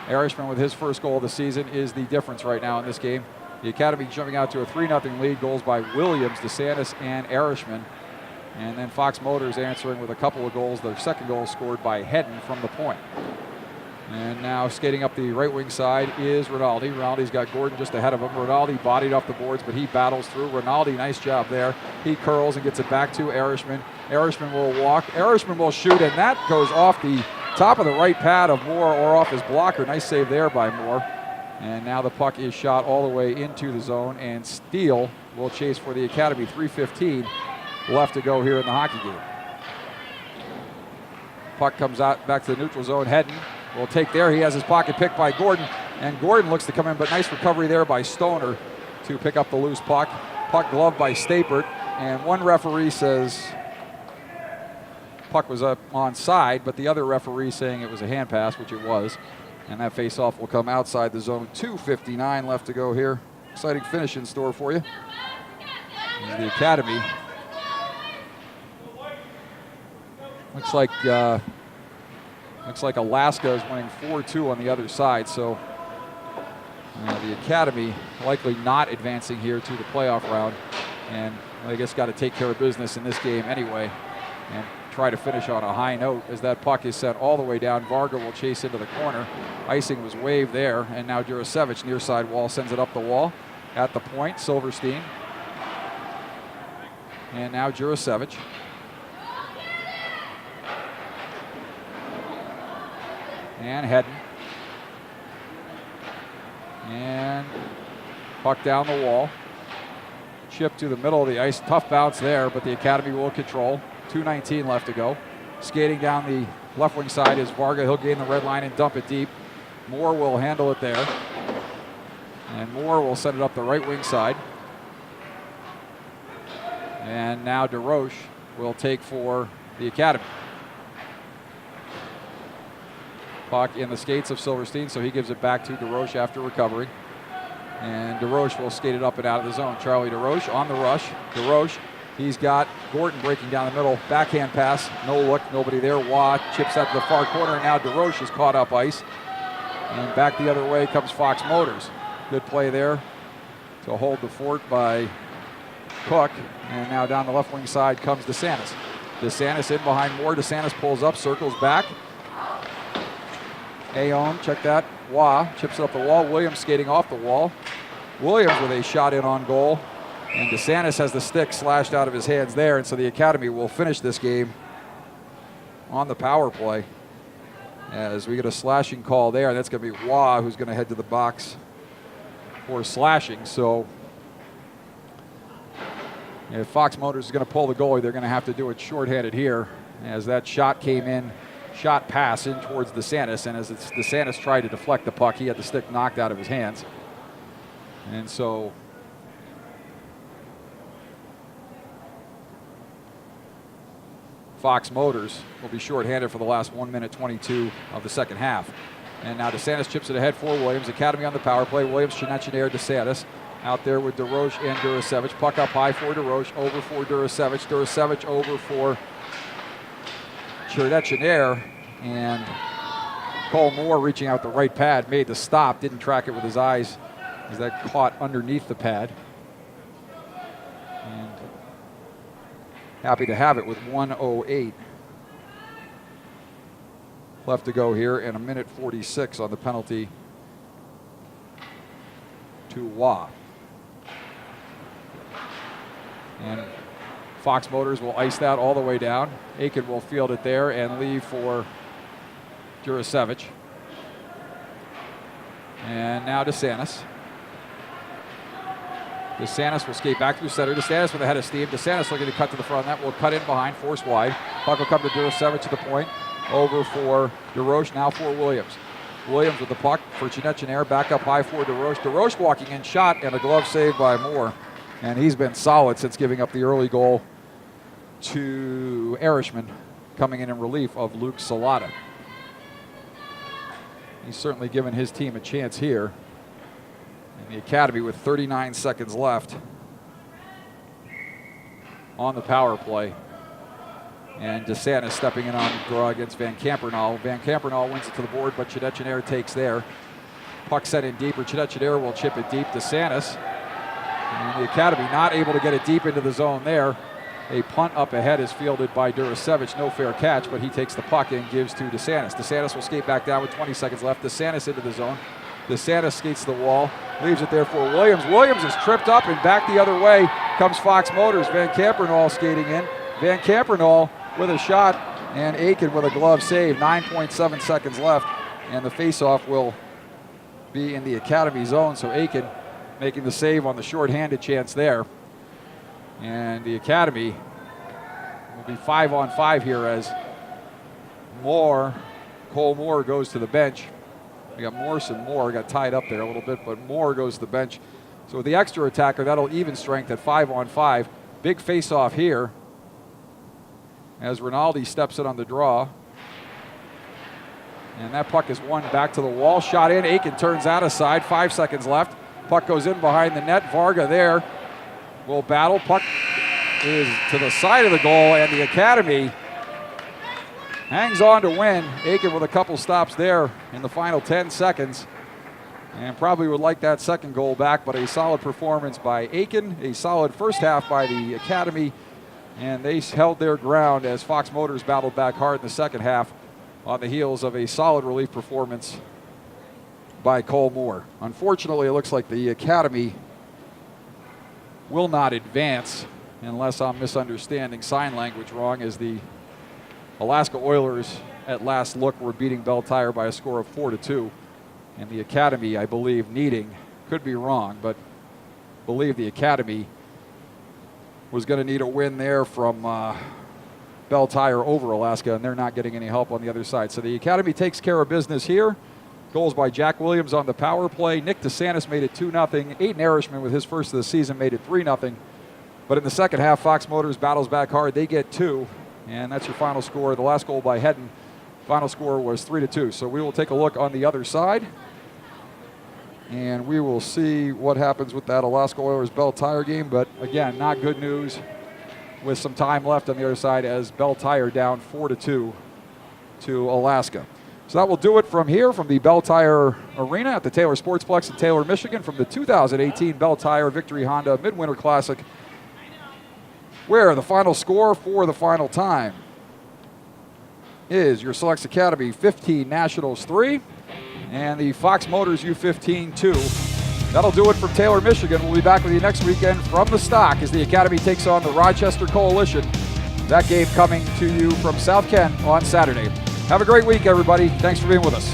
Erishman with his first goal of the season is the difference right now in this game. The Academy jumping out to a 3-0 lead. Goals by Williams, DeSantis, and Erishman. And then Fox Motors answering with a couple of goals. Their second goal scored by Hedden from the point. And now skating up the right wing side is Rinaldi. Rinaldi's got Gordon just ahead of him. Rinaldi bodied off the boards, but he battles through. Rinaldi, nice job there. He curls and gets it back to Erishman. Erishman will walk. Erishman will shoot, and that goes off the top of the right pad of Moore or off his blocker. Nice save there by Moore. And now the puck is shot all the way into the zone, and Steele will chase for the Academy. 3:15 left to go here in the hockey game. Puck comes out back to the neutral zone. Hedden will take there. He has his pocket picked by Gordon, and Gordon looks to come in, but nice recovery there by Stoner to pick up the loose puck. Puck gloved by Stapert, and one referee says puck was up onside, but the other referee saying it was a hand pass, which it was. And that face-off will come outside the zone. 2:59 left to go here. Exciting finish in store for you. And the Academy looks like Alaska is winning 4-2 on the other side. So the Academy likely not advancing here to the playoff round, and I guess got to take care of business in this game anyway, and try to finish on a high note as that puck is sent all the way down. Varga will chase into the corner. Icing was waved there, and now Jurasevich near side wall sends it up the wall at the point. Silverstein. And now Jurasevich. And Hedden. And puck down the wall. Chip to the middle of the ice. Tough bounce there, but the Academy will control. 2:19 left to go. Skating down the left wing side is Varga. He'll gain the red line and dump it deep. Moore will handle it there. And Moore will send it up the right wing side. And now DeRoche will take for the Academy. Puck in the skates of Silverstein, so he gives it back to DeRoche after recovering. And DeRoche will skate it up and out of the zone. Charlie DeRoche on the rush. DeRoche, he's got Gordon breaking down the middle. Backhand pass, no look, nobody there. Waugh chips out to the far corner, and now DeRoche is caught up ice. And back the other way comes Fox Motors. Good play there to hold the fort by Cook. And now down the left wing side comes DeSantis. DeSantis in behind Moore. DeSantis pulls up, circles back. Aon, check that. Waugh chips it up the wall. Williams skating off the wall. Williams with a shot in on goal. And DeSantis has the stick slashed out of his hands there. And so the Academy will finish this game on the power play as we get a slashing call there. And that's going to be Waugh who's going to head to the box for slashing. So if Fox Motors is going to pull the goalie, they're going to have to do it shorthanded here as that shot came in. Shot pass in towards DeSantis, and as DeSantis tried to deflect the puck, he had the stick knocked out of his hands. And so Fox Motors will be shorthanded for the last 1 minute 22 of the second half. And now DeSantis chips it ahead for Williams. Academy on the power play. Williams, Chinechinair, DeSantis out there with DeRoche and Durasevich. Puck up high for DeRoche, over for Durasevich. Durasevich over for Chinechinair, and Cole Moore reaching out the right pad, made the stop, didn't track it with his eyes as that caught underneath the pad. And happy to have it with 1:08 left to go here, and a minute 46 on the penalty to Waugh. And Fox Motors will ice that all the way down. Aiken will field it there and leave for Durasevich. And now DeSantis. DeSantis will skate back through center. DeSantis with a head of steam. DeSantis looking to cut to the front. That will cut in behind, force wide. Puck will come to Durasevich to the point. Over for DeRoche, now for Williams. Williams with the puck for Chinechinair. Back up high for DeRoche. DeRoche walking in, shot, and a glove save by Moore. And he's been solid since giving up the early goal to Erishman, coming in relief of Luke Salata. He's certainly given his team a chance here. And the Academy with 39 seconds left on the power play. And DeSantis stepping in on the draw against Van Kampernal. Van Kampernal wins it to the board, but Chinechinair takes there. Puck set in deeper. Chinechinair will chip it deep. DeSantis. And the Academy not able to get it deep into the zone there. A punt up ahead is fielded by Durasevich. No fair catch, but he takes the puck and gives to DeSantis. DeSantis will skate back down with 20 seconds left. DeSantis into the zone. DeSantis skates the wall, leaves it there for Williams. Williams is tripped up, and back the other way comes Fox Motors. Van Kampernal skating in. Van Kampernal with a shot, and Aiken with a glove save. 9.7 seconds left, and the faceoff will be in the Academy zone. So Aiken making the save on the shorthanded chance there. And the Academy will be 5-on-5 here as Cole Moore goes to the bench. We got Morse and Moore got tied up there a little bit, but Moore goes to the bench. So with the extra attacker, that'll even strength at 5-on-5. Big face-off here as Rinaldi steps in on the draw. And that puck is won back to the wall. Shot in. Aiken turns out of side. 5 seconds left. Puck goes in behind the net. Varga there will battle. Puck is to the side of the goal, and the Academy hangs on to win. Aiken with a couple stops there in the final 10 seconds. And probably would like that second goal back, but a solid performance by Aiken. A solid first half by the Academy. And they held their ground as Fox Motors battled back hard in the second half on the heels of a solid relief performance by Cole Moore. Unfortunately, it looks like the Academy will not advance unless I'm misunderstanding sign language wrong, as the Alaska Oilers at last look were beating Bell Tire by a score of 4-2. And the Academy, I believe, needing, could be wrong, but believe the Academy was going to need a win there from Bell Tire over Alaska, and they're not getting any help on the other side. So the Academy takes care of business here. Goals by Jack Williams on the power play. Nick DeSantis made it 2-0. Aiden Erishman with his first of the season made it 3-0. But in the second half, Fox Motors battles back hard. They get 2, and that's your final score. The last goal by Hedden Final score was 3-2. So we will take a look on the other side, and we will see what happens with that Alaska Oilers Bell Tire game. But again, not good news with some time left on the other side, as Bell Tire down 4-2 to Alaska. So that will do it from here, from the Bell Tire Arena at the Taylor Sportsplex in Taylor, Michigan, from the 2018 Bell Tire Victory Honda Midwinter Classic, where the final score for the final time is your Selects Academy 15, Nationals 3, and the Fox Motors U15 2. That'll do it from Taylor, Michigan. We'll be back with you next weekend from the stock as the Academy takes on the Rochester Coalition. That game coming to you from South Kent on Saturday. Have a great week, everybody. Thanks for being with us.